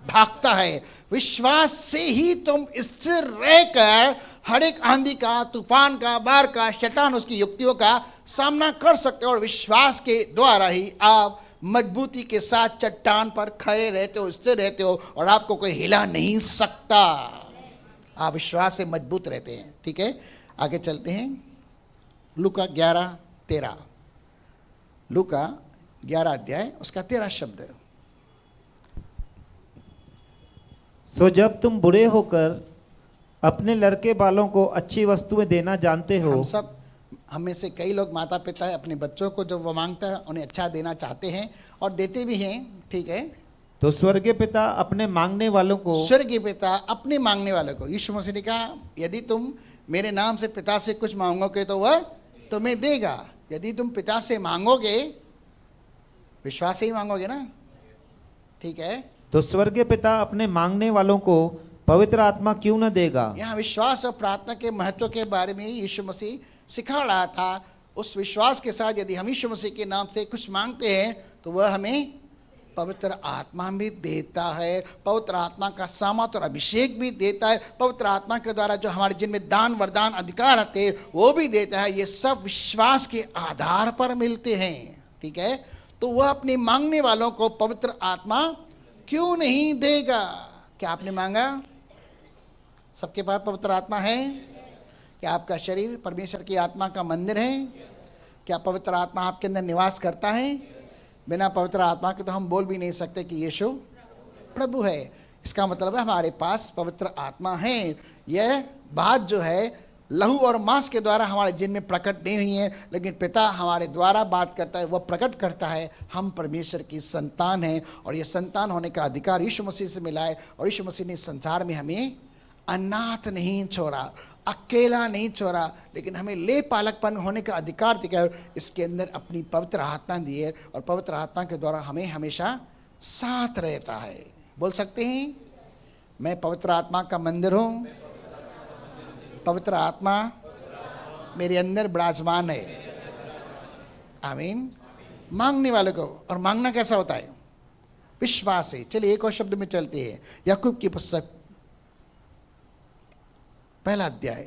भागता है। विश्वास से ही तुम स्थिर रहकर हर एक आंधी का, तूफान का, बाढ़ का, शैतान उसकी युक्तियों का सामना कर सकते हो। और विश्वास के द्वारा ही आप मजबूती के साथ चट्टान पर खड़े रहते हो, स्थिर रहते हो और आपको कोई हिला नहीं सकता। आप विश्वास से मजबूत रहते हैं, ठीक है। आगे चलते हैं, लूका 11:13। लूका 11 अध्याय उसका 13 शब्द। सो जब तुम बुरे होकर अपने लड़के बालों को अच्छी वस्तुएं देना जानते हो। हम में से कई लोग माता पिता अपने बच्चों को जब वो मांगता है उन्हें अच्छा देना चाहते हैं और देते भी हैं, ठीक है। तो स्वर्गीय पिता अपने मांगने वालों को, स्वर्गीय पिता अपने मांगने वालों को, यीशु मसीह ने कहा यदि तुम मेरे नाम से पिता से कुछ मांगोगे तो वह तुम्हें देगा। यदि तुम पिता से मांगोगे, विश्वास से ही मांगोगे ना, ठीक है। तो स्वर्गीय पिता अपने मांगने वालों को पवित्र आत्मा क्यों न देगा। यहाँ विश्वास और प्रार्थना के महत्व के बारे में यीशु मसीह सिखा रहा था। उस विश्वास के साथ यदि हम यीशु मसीह के नाम से कुछ मांगते हैं तो वह हमें पवित्र आत्मा भी देता है, पवित्र आत्मा का सामर्थ और अभिषेक भी देता है, पवित्र आत्मा के द्वारा जो हमारे जिनमें दान वरदान अधिकार आते हैं वो भी देता है। ये सब विश्वास के आधार पर मिलते हैं, ठीक है। तो वह अपने मांगने वालों को पवित्र आत्मा क्यों नहीं देगा? क्या आपने मांगा? सबके पास पवित्र आत्मा है? क्या आपका शरीर परमेश्वर की आत्मा का मंदिर है? क्या पवित्र आत्मा आपके अंदर निवास करता है? बिना पवित्र आत्मा के तो हम बोल भी नहीं सकते कि यीशु प्रभु है। इसका मतलब है हमारे पास पवित्र आत्मा है। यह बात जो है लहू और मांस के द्वारा हमारे जिन में प्रकट नहीं हुई है, लेकिन पिता हमारे द्वारा बात करता है, वह प्रकट करता है। हम परमेश्वर की संतान हैं और यह संतान होने का अधिकार यीशु मसीह से मिला है। और यीशु मसीह ने संसार में हमें अनाथ नहीं छोड़ा, अकेला नहीं छोड़ा, लेकिन हमें ले पालकपन होने का अधिकार दिया। इसके अंदर अपनी पवित्र आत्मा दी है और पवित्र आत्मा के द्वारा हमें हमेशा साथ रहता है। बोल सकते हैं, मैं पवित्र आत्मा का मंदिर हूँ, पवित्र आत्मा मेरे अंदर विराजमान है। आमीन। मांगने वाले को, और मांगना कैसा होता है? विश्वास है। चलिए एक और शब्द में चलते हैं, याकूब की पुस्तक पहला अध्याय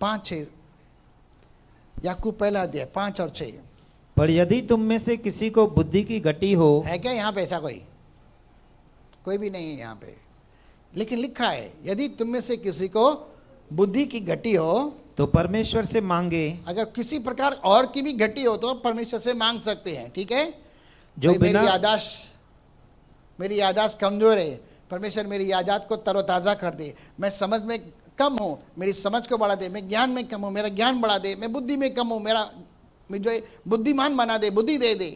5-6, याकूब पहला अध्याय 5 और 6। पर यदि तुम में से किसी को बुद्धि की घटी हो, है क्या यहाँ पे ऐसा कोई भी नहीं है यहाँ पे, लेकिन लिखा है यदि तुम में से किसी को बुद्धि की घटी हो तो परमेश्वर से मांगे। अगर किसी प्रकार और की भी घटी हो तो परमेश्वर से मांग सकते हैं। ठीक है, जो भाई बिना मेरी यादाश्त कमजोर है, परमेश्वर मेरी यादाश्त को तरोताज़ा कर दे। मैं समझ में कम हूँ, मेरी समझ को बढ़ा दे। मैं ज्ञान में कम हूँ, मेरा ज्ञान बढ़ा दे। मैं बुद्धि में कम हूँ, मुझे बुद्धिमान बना दे, बुद्धि दे दे।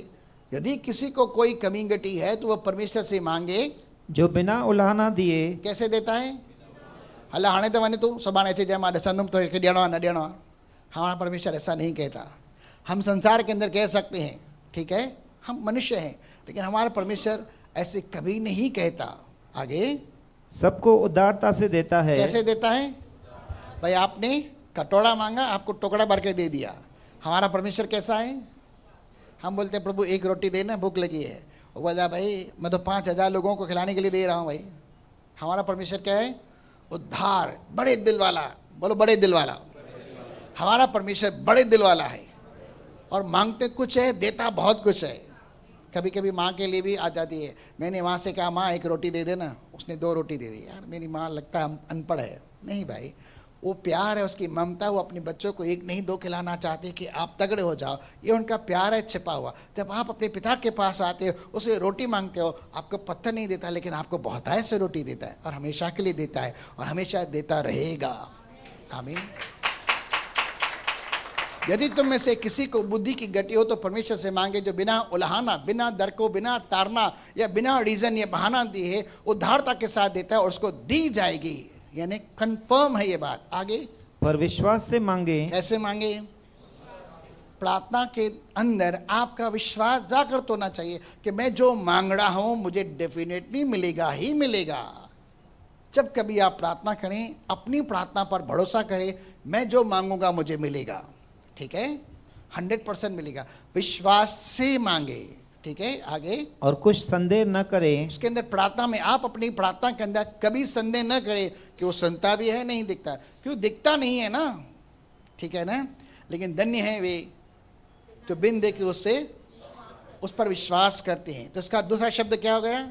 यदि किसी को कोई कमी घटी है तो वह परमेश्वर से मांगे, जो बिना उलाहना दिए। कैसे देता है? हला हाणे तो मैंने तू सबाने चे जमा दसंदुम तो एक देना न देना। हमारा परमेश्वर ऐसा नहीं कहता। हम संसार के अंदर कह सकते हैं, ठीक है, हम मनुष्य हैं, लेकिन हमारा परमेश्वर ऐसे कभी नहीं कहता। आगे, सबको उदारता से देता है। कैसे देता है? भाई आपने कटोरा मांगा, आपको टुकड़ा भर के दे दिया। हमारा परमेश्वर कैसा है? हम बोलते हैं प्रभु एक रोटी देना, भूख लगी है। वो बोला भाई मैं तो 5,000 लोगों को खिलाने के लिए दे रहा हूँ। भाई हमारा परमेश्वर क्या है? उद्धार, बड़े दिल वाला। बोलो बड़े दिल वाला। हमारा परमेश्वर बड़े दिल वाला है और मांगते कुछ है, देता बहुत कुछ है। कभी कभी माँ के लिए भी आ जाती है। मैंने वहाँ से कहा माँ एक रोटी दे देना, उसने 2 रोटी दे दी। यार मेरी माँ लगता है अनपढ़ है। नहीं भाई, वो प्यार है, उसकी ममता। वो अपने बच्चों को 1 नहीं 2 खिलाना चाहते कि आप तगड़े हो जाओ। ये उनका प्यार है छिपा हुआ। जब आप अपने पिता के पास आते हो, उसे रोटी मांगते हो, आपको पत्थर नहीं देता, लेकिन आपको बहुतायत से रोटी देता है और हमेशा के लिए देता है और हमेशा देता रहेगा। आमीन। यदि तुम में से किसी को बुद्धि की घटी हो तो परमेश्वर से मांगे, जो बिना उलाहना, बिना डर को, बिना ताड़ना या बिना रीजन या बहाना दिए उदारता के साथ देता है और उसको दी जाएगी। यानी कंफर्म है ये बात। आगे, पर विश्वास से मांगे। कैसे मांगे? प्रार्थना के अंदर आपका विश्वास जागृत होना चाहिए कि मैं जो मांग रहा हूं मुझे डेफिनेटली मिलेगा ही मिलेगा। जब कभी आप प्रार्थना करें, अपनी प्रार्थना पर भरोसा करें, मैं जो मांगूंगा मुझे मिलेगा। ठीक है, 100% मिलेगा। विश्वास से मांगे। ठीक है, आगे, और कुछ संदेह न करें। उसके अंदर प्रार्थना में आप अपनी प्रार्थना के अंदर कभी संदेह न करें कि वो सुनता भी है, नहीं दिखता। क्यों? दिखता नहीं है ना, ठीक है ना। लेकिन धन्य है वे जो बिन देखे उससे उस पर विश्वास करते हैं। तो इसका दूसरा शब्द क्या हो गया?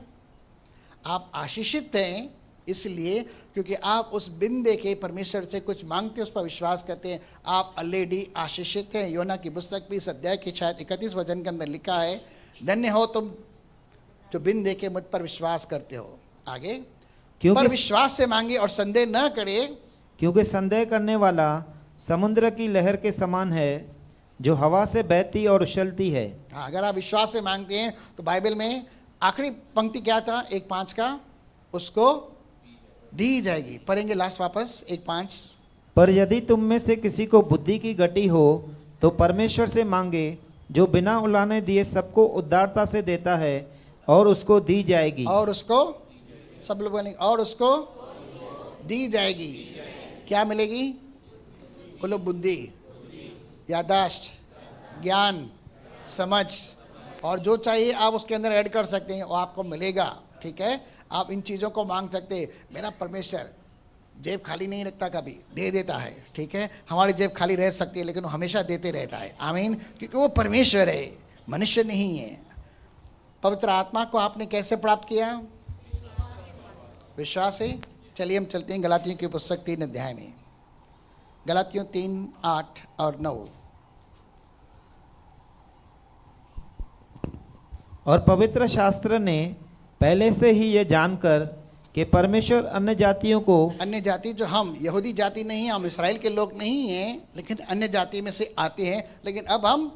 आप आशीषित हैं इसलिए क्योंकि आप उस बिन देखे परमेश्वर से कुछ मांगते, उस पर विश्वास करते हैं। आप ऑलरेडी आशीषित हैं। योना की पुस्तक भी इस अध्याय की शायद 31 वचन के अंदर लिखा है, धन्य हो तुम जो बिन देखे मुझ पर विश्वास करते हो। आगे, पर विश्वास से मांगे और संदेह न करे, क्योंकि संदेह करने वाला समुद्र की लहर के समान है जो हवा से बहती और उछलती है। अगर आप विश्वास से मांगते हैं तो बाइबल में आखिरी पंक्ति क्या था? 1:5 का, उसको दी जाएगी। पढ़ेंगे लास्ट वापस 1:5। पर यदि तुम में से किसी को बुद्धि की घटी हो तो परमेश्वर से मांगे, जो बिना उलाने दिए सबको उदारता से देता है और उसको दी जाएगी। और उसको, सब लोग बोलेंगे, और उसको दी जाएगी। क्या मिलेगी? बोलो बुद्धि, यादाश्त, ज्ञान, समझ, और जो चाहिए आप उसके अंदर ऐड कर सकते हैं, वो आपको मिलेगा। ठीक है, आप इन चीज़ों को मांग सकते हैं। मेरा परमेश्वर जेब खाली नहीं रखता, कभी दे देता है। ठीक है, हमारी जेब खाली रह सकती है लेकिन वो हमेशा देते रहता है। आमीन, क्योंकि वो परमेश्वर है, मनुष्य नहीं है। पवित्र आत्मा को आपने कैसे प्राप्त किया? विश्वास है। चलिए हम चलते हैं गलातियों की पुस्तक 3 अध्याय में। गलातियों 3:8 और 9। और पवित्र शास्त्र ने पहले से ही ये जानकर कि परमेश्वर अन्य जातियों को अन्य जाति जो हम यहूदी जाति नहीं हैं, हम इसराइल के लोग नहीं हैं, लेकिन अन्य जाति में से आते हैं, लेकिन अब हम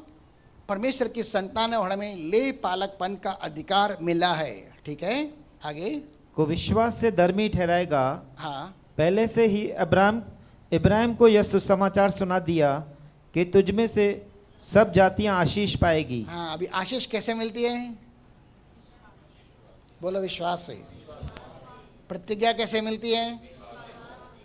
परमेश्वर की संतान है और हमें ले पालकपन का अधिकार मिला है। ठीक है, आगे। को विश्वास से धर्मी ठहराएगा। हाँ, पहले से ही इब्राहिम को यह सुसमाचार सुना दिया कि तुझ में से सब जातियां आशीष पाएगी। हाँ, अभी आशीष कैसे मिलती है? बोलो, विश्वास से। प्रतिज्ञा कैसे मिलती है?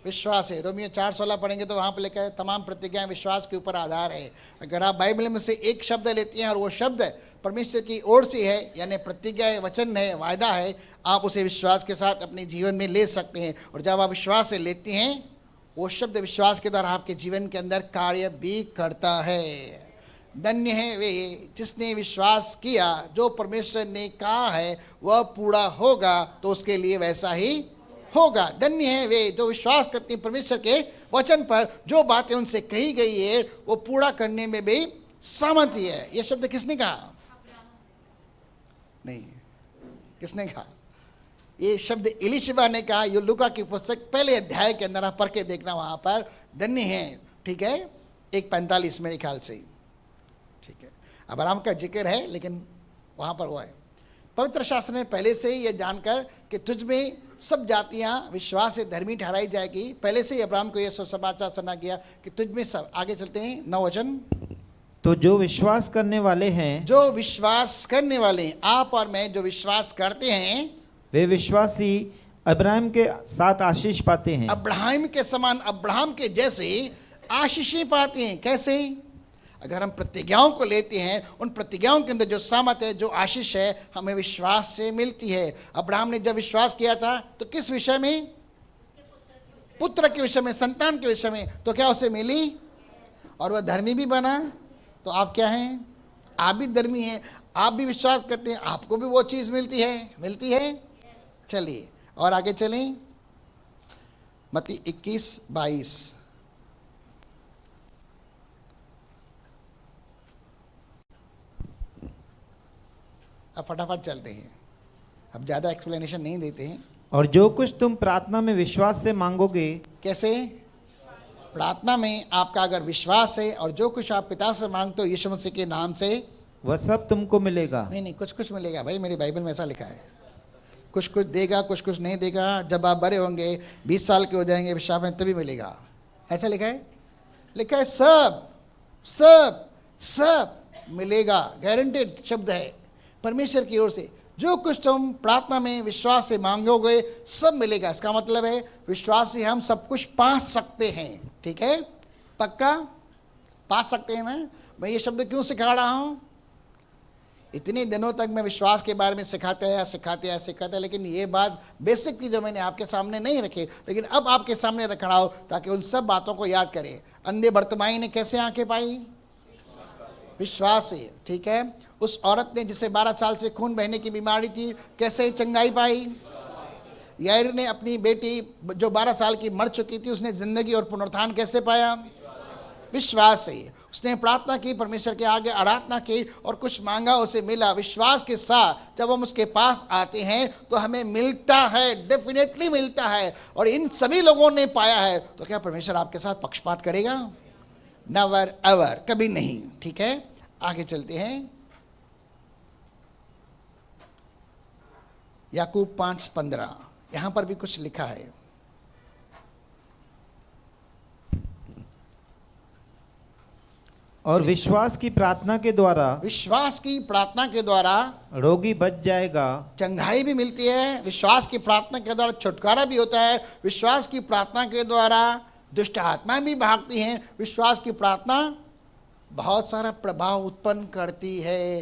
विश्वास है। रोमियो 4:16 पढ़ेंगे तो वहाँ पर लिखा है तमाम प्रतिज्ञाएं विश्वास के ऊपर आधार है। अगर आप बाइबल में से एक शब्द लेते हैं और वो शब्द परमेश्वर की ओर से है, यानी प्रतिज्ञा है, वचन है, वायदा है, आप उसे विश्वास के साथ अपने जीवन में ले सकते हैं। और जब आप विश्वास से लेते हैं, वो शब्द विश्वास के द्वारा आपके जीवन के अंदर कार्य भी करता है। धन्य है वे जिसने विश्वास किया, जो परमेश्वर ने कहा है वह पूरा होगा तो उसके लिए वैसा ही होगा। धन्य है वे जो विश्वास करते हैं परमेश्वर के वचन पर, जो बातें उनसे कही गई है वो पूरा करने में भी सामर्थ्य है। यह शब्द किसने कहा? नहीं, किसने कहा? ये शब्द एलीशिबा ने कहा। यो लूका की पुस्तक पहले अध्याय के अंदर आप पढ़ के देखना, वहां पर धन्य है। ठीक है, 1:45 मेरे ख्याल से। ठीक है, अब्राहम का जिक्र है, लेकिन वहां पर वो है। पवित्र शास्त्र ने पहले से ही यह जानकर कि तुझ में सब जातियां विश्वास से धर्मी ठहराई जाएगी, पहले से ही अब्राहम को यह सुसमाचार सुना गया कि तुझ में सब। आगे चलते हैं, 9 वचन। तो जो विश्वास करने वाले हैं, जो विश्वास करने वाले हैं, आप और मैं जो विश्वास करते हैं, वे विश्वासी अब्राहम के साथ आशीष पाते हैं। अब्राहम के समान, अब्राहम के जैसे आशीषें पाते हैं। कैसे? अगर हम प्रतिज्ञाओं को लेते हैं, उन प्रतिज्ञाओं के अंदर जो सामत है, जो आशीष है, हमें विश्वास से मिलती है। अब्राहम ने जब विश्वास किया था तो किस विषय में? पुत्र के विषय में, संतान के विषय में। तो क्या उसे मिली? और वह धर्मी भी बना। तो आप क्या हैं? आप भी धर्मी हैं, आप भी विश्वास करते हैं, आपको भी वो चीज़ मिलती है। मिलती है। चलिए और आगे चलें, मत्ती 21:22। अब फटाफट चलते हैं, अब ज़्यादा एक्सप्लेनेशन नहीं देते हैं। और जो कुछ तुम प्रार्थना में विश्वास से मांगोगे। कैसे? प्रार्थना में आपका अगर विश्वास है और जो कुछ आप पिता से मांगते हो यीशु मसीह के नाम से, वह सब तुमको मिलेगा। नहीं, कुछ कुछ मिलेगा भाई, मेरी बाइबल में ऐसा लिखा है। कुछ कुछ देगा, कुछ कुछ नहीं देगा। जब आप बड़े होंगे, 20 साल के हो जाएंगे विश्वास में, तभी मिलेगा। ऐसा लिखा है? लिखा है सब सब सब मिलेगा, गारंटेड शब्द है परमेश्वर की ओर से। जो कुछ तुम प्रार्थना में विश्वास से मांगोगे सब मिलेगा। इसका मतलब है विश्वास से हम सब कुछ पा सकते हैं। ठीक है, पक्का पा सकते हैं ना? मैं ये शब्द क्यों सिखा रहा हूँ? इतने दिनों तक मैं विश्वास के बारे में सिखाते, लेकिन ये बात बेसिक थी जो मैंने आपके सामने नहीं रखी, लेकिन अब आपके सामने रख रहा हूँ ताकि उन सब बातों को याद करें। अंधे बर्तिमाई ने कैसे आंखें पाई? विश्वास से। ठीक है, उस औरत ने जिसे 12 साल से खून बहने की बीमारी थी, कैसे चंगाई पाई? याईर ने अपनी बेटी जो 12 साल की मर चुकी थी, उसने जिंदगी और पुनरुत्थान कैसे पाया? विश्वास से। उसने प्रार्थना की, परमेश्वर के आगे आराधना की और कुछ मांगा, उसे मिला। विश्वास के साथ जब हम उसके पास आते हैं तो हमें मिलता है, डेफिनेटली मिलता है। और इन सभी लोगों ने पाया है, तो क्या परमेश्वर आपके साथ पक्षपात करेगा? नेवर एवर, कभी नहीं। ठीक है, आगे चलते हैं, याकूब 5:15। यहां पर भी कुछ लिखा है। और विश्वास की प्रार्थना के द्वारा, विश्वास की प्रार्थना के द्वारा रोगी बच जाएगा। चंगाई भी मिलती है। विश्वास की प्रार्थना के द्वारा छुटकारा भी होता है। विश्वास की प्रार्थना के द्वारा दुष्ट आत्माएं भी भागती हैं। विश्वास की प्रार्थना बहुत सारा प्रभाव उत्पन्न करती है।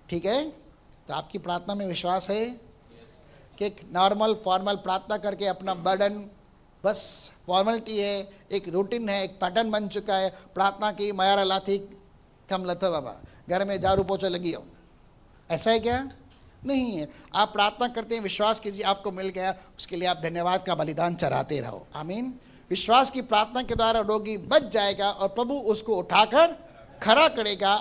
ठीक है, तो आपकी प्रार्थना में विश्वास है कि एक नॉर्मल फॉर्मल प्रार्थना करके अपना बर्डन, बस फॉर्मेलिटी है, एक रूटीन है, एक पैटर्न बन चुका है प्रार्थना की। मायारा लाथी कम लथो बाबा, घर में झाड़ू पोछा लगी हो, ऐसा है क्या? नहीं है। आप प्रार्थना करते हैं, विश्वास कीजिए आपको मिल गया, उसके लिए आप धन्यवाद का बलिदान चढ़ाते रहो। आमीन। विश्वास की प्रार्थना के द्वारा रोगी बच जाएगा और प्रभु उसको उठाकर खड़ा करेगा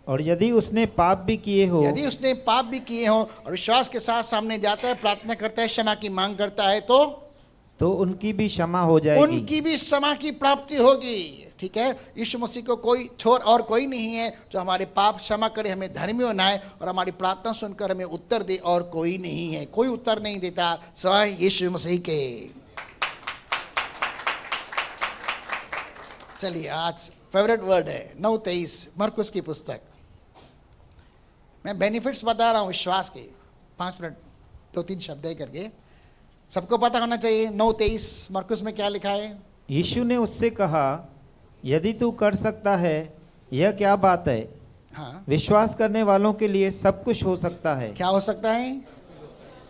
और यदि उसने पाप भी किए हो यदि उसने पाप भी किए हो और विश्वास के साथ सामने जाता है, प्रार्थना करता है, क्षमा की मांग करता है, तो उनकी भी क्षमा हो जाएगी। उनकी भी क्षमा की प्राप्ति होगी। ठीक है, यीशु मसीह को कोई छोर और कोई नहीं है जो हमारे पाप क्षमा करे, हमें धर्मी बनाए और हमारी प्रार्थना सुनकर हमें उत्तर दे, और कोई नहीं है, कोई उत्तर नहीं देता सिवाय यीशु मसीह के। चलिए, आज फेवरेट वर्ड है 9:23 मरकुस की पुस्तक। मैं बेनिफिट्स बता रहा हूं विश्वास के, 5 मिनट 2-3 शब्द है करके, सबको पता होना चाहिए। 9:23 मरकुस में क्या लिखा है? यीशु ने उससे कहा, यदि तू कर सकता है, यह क्या बात है? हाँ, विश्वास करने वालों के लिए सब कुछ हो सकता है। क्या हो सकता है?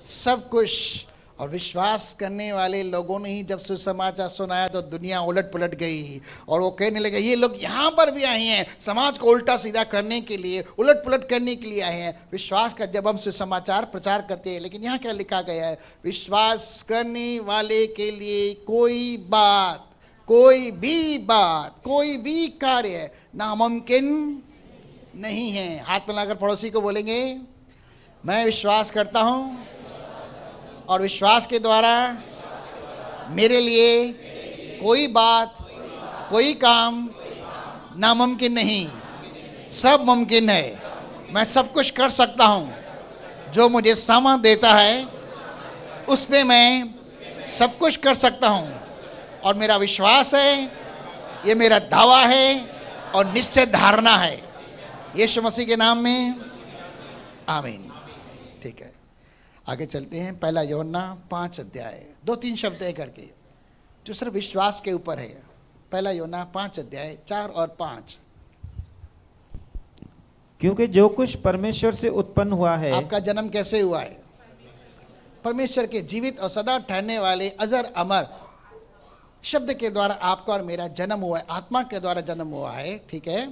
सब कुछ। और विश्वास करने वाले लोगों ने ही जब सुसमाचार सुनाया तो दुनिया उलट पुलट गई, और वो कहने लगे ये लोग यहाँ पर भी आए हैं समाज को उल्टा सीधा करने के लिए, उलट पुलट करने के लिए आए हैं। विश्वास का जब हम सुसमाचार प्रचार करते हैं, लेकिन यहाँ क्या लिखा गया है? विश्वास करने वाले के लिए कोई बात, कोई भी बात, कोई भी कार्य नामुमकिन नहीं है। हाथ मिलाकर पड़ोसी को बोलेंगे, मैं विश्वास करता हूँ और विश्वास के द्वारा मेरे लिए कोई बात, कोई काम नामुमकिन नहीं, सब मुमकिन है। मैं सब कुछ कर सकता हूँ, जो मुझे सामर्थ देता है उसमें मैं सब कुछ कर सकता हूँ। और मेरा विश्वास है, ये मेरा दावा है और निश्चित धारणा है, यीशु मसीह के नाम में, आमीन। ठीक है, आगे चलते हैं। 1 यूहन्ना 5 अध्याय, 2-3 शब्द है करके जो सिर्फ विश्वास के ऊपर है। 1 यूहन्ना 5 अध्याय 4 और 5। क्योंकि जो कुछ परमेश्वर से उत्पन्न हुआ है। आपका जन्म कैसे हुआ है? परमेश्वर के जीवित और सदा ठहरने वाले अजर अमर शब्द के द्वारा आपका और मेरा जन्म हुआ है, आत्मा के द्वारा जन्म हुआ है। ठीक है,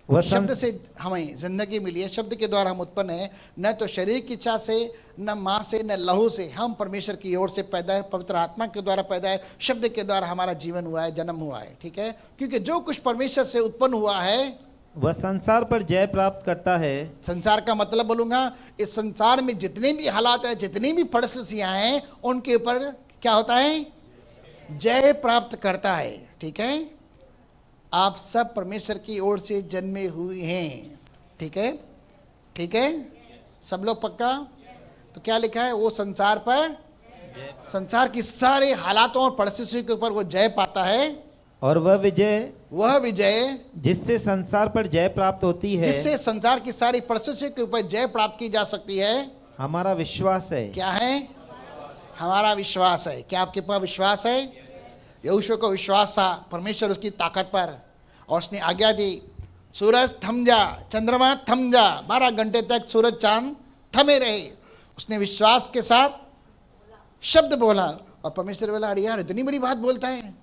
वह शब्द से हमें जिंदगी मिली है, शब्द के द्वारा हम उत्पन्न है, न तो शरीर की इच्छा से, न माँ से, न लहू से। हम परमेश्वर की ओर से पैदा है, पवित्र आत्मा के द्वारा पैदा है, शब्द के द्वारा हमारा जीवन हुआ है, जन्म हुआ है। ठीक है, क्योंकि जो कुछ परमेश्वर से उत्पन्न हुआ है वह संसार पर जय प्राप्त करता है। संसार का मतलब बोलूंगा, इस संसार में जितने भी हालात है, जितनी भी परिस्थितियां हैं, उनके ऊपर क्या होता है? जय प्राप्त करता है। ठीक है, आप सब परमेश्वर की ओर से जन्मे हुए हैं। ठीक है, ठीक है, सब लोग पक्का? तो क्या लिखा है? वो संसार पर, संसार की सारे हालातों और परिस्थितियों के ऊपर वो जय पाता है। और वह विजय जिससे संसार पर जय प्राप्त होती है, जिससे संसार की सारी परिस्थितियों के ऊपर जय प्राप्त की जा सकती है, हमारा विश्वास है। क्या है? हमारा विश्वास है। क्या आपके पास विश्वास है? यहोशू को विश्वास था परमेश्वर उसकी ताकत पर, और उसने आज्ञा दी, सूरज थम जा, चंद्रमा थम जा। 12 घंटे तक सूरज चांद थमे रहे। उसने विश्वास के साथ शब्द बोला, और परमेश्वर बोला, अरे यार इतनी बड़ी बात बोलता है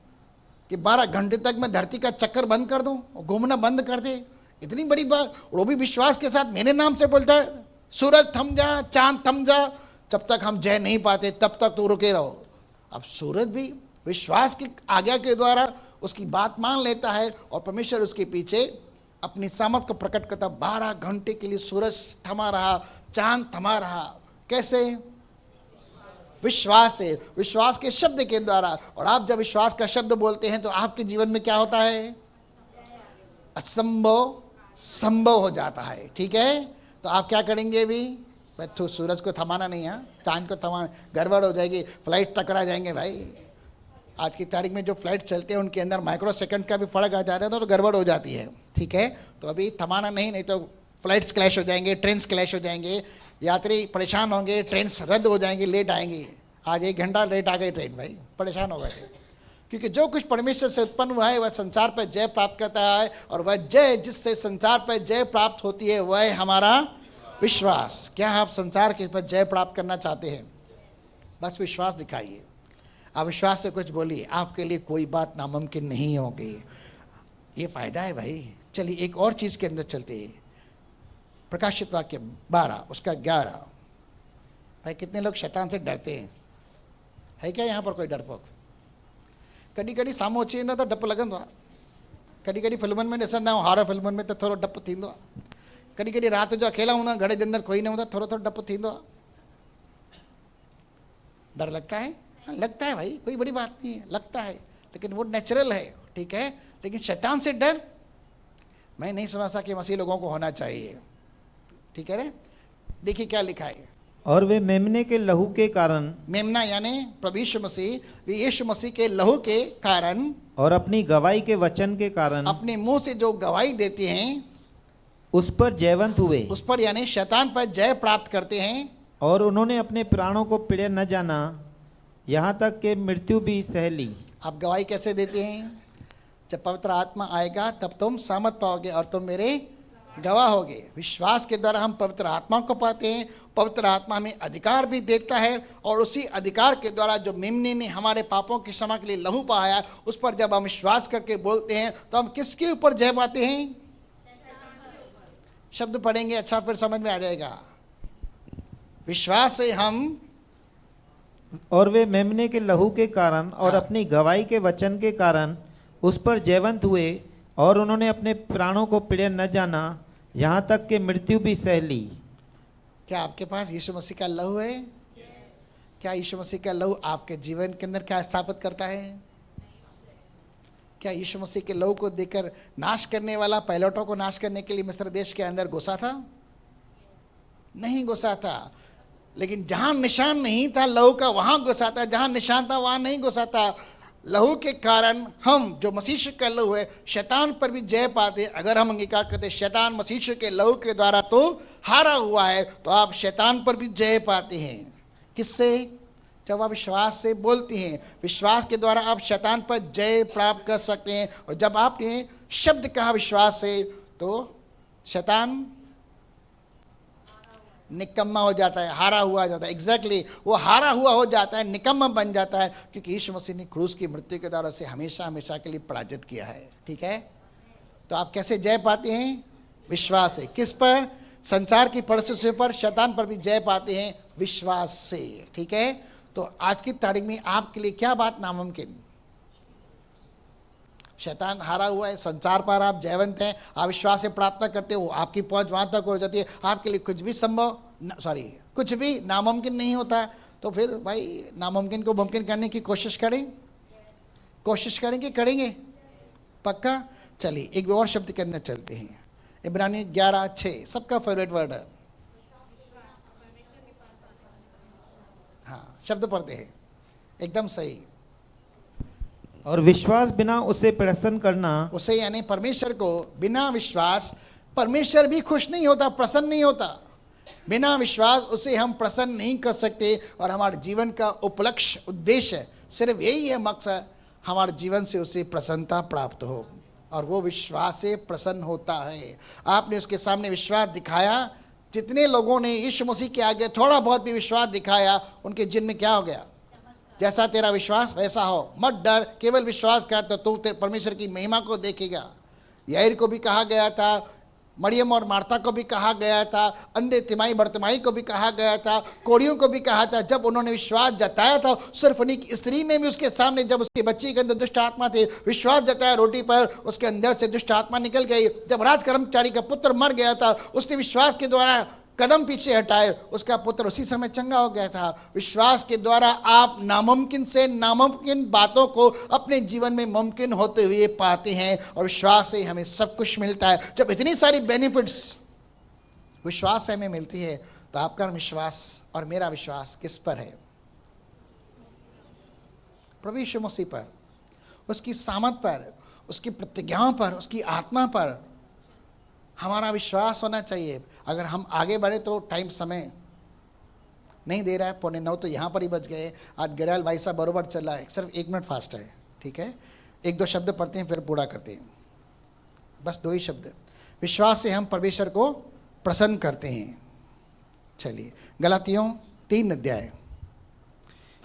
कि 12 घंटे तक मैं धरती का चक्कर बंद कर दूं, घूमना बंद कर दे, इतनी बड़ी बात। वो भी विश्वास के साथ मेरे नाम से बोलता है, सूरज थम जा, चांद थम जा। जब तक हम जय नहीं पाते तब तक तो रुके रहो। अब सूरज भी विश्वास की आज्ञा के द्वारा उसकी बात मान लेता है, और परमेश्वर उसके पीछे अपनी सामर्थ को प्रकट करता। 12 घंटे के लिए सूरज थमा रहा, चांद थमा रहा। कैसे? विश्वास से, विश्वास के शब्द के द्वारा। और आप जब विश्वास का शब्द बोलते हैं तो आपके जीवन में क्या होता है? असंभव संभव हो जाता है। ठीक है, तो आप क्या करेंगे? अभी तो सूरज को थमाना नहीं है, चांद को थमाना, गड़बड़ हो जाएगी, फ्लाइट टकरा जाएंगे भाई। आज की तारीख में जो फ्लाइट चलते हैं उनके अंदर माइक्रो सेकंड का भी फर्क आ जाता है, तो गड़बड़ हो जाती है। ठीक है, तो अभी थमाना नहीं तो फ्लाइट्स क्लैश हो जाएंगे, ट्रेन्स क्लैश हो जाएंगे, यात्री परेशान होंगे, ट्रेन्स रद्द हो जाएंगी, लेट आएंगी। आज 1 घंटा लेट आ गई ट्रेन, भाई परेशान हो गए। क्योंकि जो कुछ परमेश्वर से उत्पन्न हुआ है वह संसार पर जय प्राप्त करता है, और वह जय जिससे संसार पर जय प्राप्त होती है वह है हमारा विश्वास। क्या आप संसार के ऊपर जय प्राप्त करना चाहते हैं? बस विश्वास दिखाइए। आप विश्वास से कुछ बोलिए, आपके लिए कोई बात नामुमकिन नहीं होगी। ये फायदा है भाई। चलिए एक और चीज़ के अंदर चलते हैं। प्रकाशित वाक्य 12 उसका 11। भाई कितने लोग शैतान से डरते हैं? है क्या यहाँ पर कोई डरपोक? कभी कभी साम्हूं अची वेंदो त डपु लॻंदो आहे। कॾहिं कॾहिं फिल्मुनि में ॾिसंदा आहियूं, हॉरर फिल्मुनि में त थोरो डपु थींदो आहे। कॾहिं कॾहिं राति जो अकेला हूंदा घर जे अंदरि कोई न हूंदा थोरो थोरो डपु थींदो आहे डर लगता है हाँ, लगता है भाई कोई बड़ी बात नहीं है लगता है लेकिन वो नेचुरल है ठीक है लेकिन शैतान से डर मैं नहीं समझता कि मसीह लोगों को होना चाहिए ठीक है रे देखिए क्या लिखा है और वे मेमने के लहू के कारण मेमना यानी प्रभु यीशु मसीह यीशु मसीह के लहू के कारण और अपनी गवाही के वचन के कारण अपने मुंह से जो गवाही देते हैं उस पर जयवंत हुए उस पर यानी शैतान पर जय प्राप्त करते हैं और उन्होंने अपने प्राणों को पीड़े न जाना यहाँ तक कि मृत्यु भी सह ली। आप गवाही कैसे देते हैं जब पवित्र आत्मा आएगा तब तुम सामर्थ पाओगे और तुम मेरे गवाह होगे विश्वास के द्वारा हम पवित्र आत्मा को पाते हैं पवित्र आत्मा हमें अधिकार भी देता है और उसी अधिकार के द्वारा जो मेमने ने हमारे पापों की क्षमा के लिए लहू बहाया उस पर जब हम विश्वास करके बोलते हैं तो हम किसके ऊपर जय पाते हैं शब्द पढ़ेंगे अच्छा फिर समझ में आ जाएगा विश्वास से हम और वे मेमने के लहू के कारण और अपनी गवाही के वचन के कारण उस पर जयवंत हुए और उन्होंने अपने प्राणों को पीड़े न जाना यहाँ तक कि मृत्यु भी सह ली। क्या आपके पास यीशु मसीह का लहू है क्या यीशु मसीह का लहू आपके जीवन के अंदर क्या स्थापित करता है क्या यीशु मसीह के लहू को देखकर नाश करने वाला पैलोटों को नाश करने के लिए मिस्र देश के अंदर घुसा था नहीं घुसा था लेकिन जहां निशान नहीं था लहू का वहां घुसा था जहां निशान था वहां नहीं घुसा था लहू के कारण हम जो मसीह का लहू है शैतान पर भी जय पाते अगर हम अंगीकार करते शैतान मसीह के लहू के द्वारा तो हारा हुआ है तो आप शैतान पर भी जय पाते हैं किससे जब आप विश्वास से बोलते हैं विश्वास के द्वारा आप शैतान पर जय प्राप्त कर सकते हैं और जब आपने शब्द कहा विश्वास से तो शैतान निकम्मा हो जाता है हारा हुआ जाता है एग्जैक्टली वो हारा हुआ हो जाता है निकम्मा बन जाता है क्योंकि यीशु मसीह ने क्रूस की मृत्यु के द्वारा उसे हमेशा हमेशा के लिए पराजित किया है ठीक है तो आप कैसे जय पाते हैं विश्वास से किस पर संसार की परिस्थितियों पर शैतान पर भी जय पाते हैं विश्वास से ठीक है तो आज की तारीख में आपके लिए क्या बात नामुमकिन शैतान हारा हुआ है संसार पर आप जयवंत हैं आप विश्वास से प्रार्थना करते हो आपकी पहुंच वहां तक हो जाती है आपके लिए कुछ भी कुछ भी नामुमकिन नहीं होता तो फिर भाई नामुमकिन को मुमकिन करने की कोशिश करेंगे करेंगे पक्का चलिए एक और शब्द के अंदर चलते हैं इब्रानी 11:6 सबका फेवरेट वर्ड है हाँ शब्द पढ़ते हैं एकदम सही और विश्वास बिना उसे प्रसन्न करना उसे यानी परमेश्वर को बिना विश्वास परमेश्वर भी खुश नहीं होता प्रसन्न नहीं होता बिना विश्वास उसे हम प्रसन्न नहीं कर सकते और हमारे जीवन का उपलक्ष्य उद्देश्य सिर्फ यही है मकसद हमारे जीवन से उसे प्रसन्नता प्राप्त हो और वो विश्वास से प्रसन्न होता है आपने उसके सामने विश्वास दिखाया जितने लोगों ने यीशु मसीह के आगे थोड़ा बहुत भी विश्वास दिखाया उनके जिन में क्या हो गया जैसा तेरा विश्वास वैसा हो मत डर केवल विश्वास कर तो तू परमेश्वर की महिमा को देखेगा याईर को भी कहा गया था मरियम और मार्था को भी कहा गया था अंधे तिमाई बर्तमाई को भी कहा गया था कोड़ियों को भी कहा था जब उन्होंने विश्वास जताया था सिर्फ उन्हीं की स्त्री ने भी उसके सामने जब उसके बच्चे के अंदर दुष्ट आत्मा थे विश्वास जताया रोटी पर उसके अंदर से दुष्ट आत्मा निकल गई जब राज कर्मचारी का पुत्र मर गया था उसने विश्वास के द्वारा कदम पीछे हटाए उसका पुत्र उसी समय चंगा हो गया था विश्वास के द्वारा आप नामुमकिन से नामुमकिन बातों को अपने जीवन में मुमकिन होते हुए पाते हैं और विश्वास से हमें सब कुछ मिलता है जब इतनी सारी बेनिफिट्स विश्वास से हमें मिलती है तो आपका विश्वास और मेरा विश्वास किस पर है प्रभु यीशु मसीह पर उसकी सामर्थ पर उसकी प्रतिज्ञाओं पर उसकी आत्मा पर हमारा विश्वास होना चाहिए अगर हम आगे बढ़े तो टाइम समय नहीं दे रहा है 8:45 तो यहाँ पर ही बच गए आज गड़ाल भाई साहब बरोबर चल रहा है सिर्फ 1 मिनट फास्ट है ठीक है 1-2 शब्द पढ़ते हैं फिर पूरा करते हैं बस 2 ही शब्द विश्वास से हम परमेश्वर को प्रसन्न करते हैं चलिए गलातियों 3 अध्याय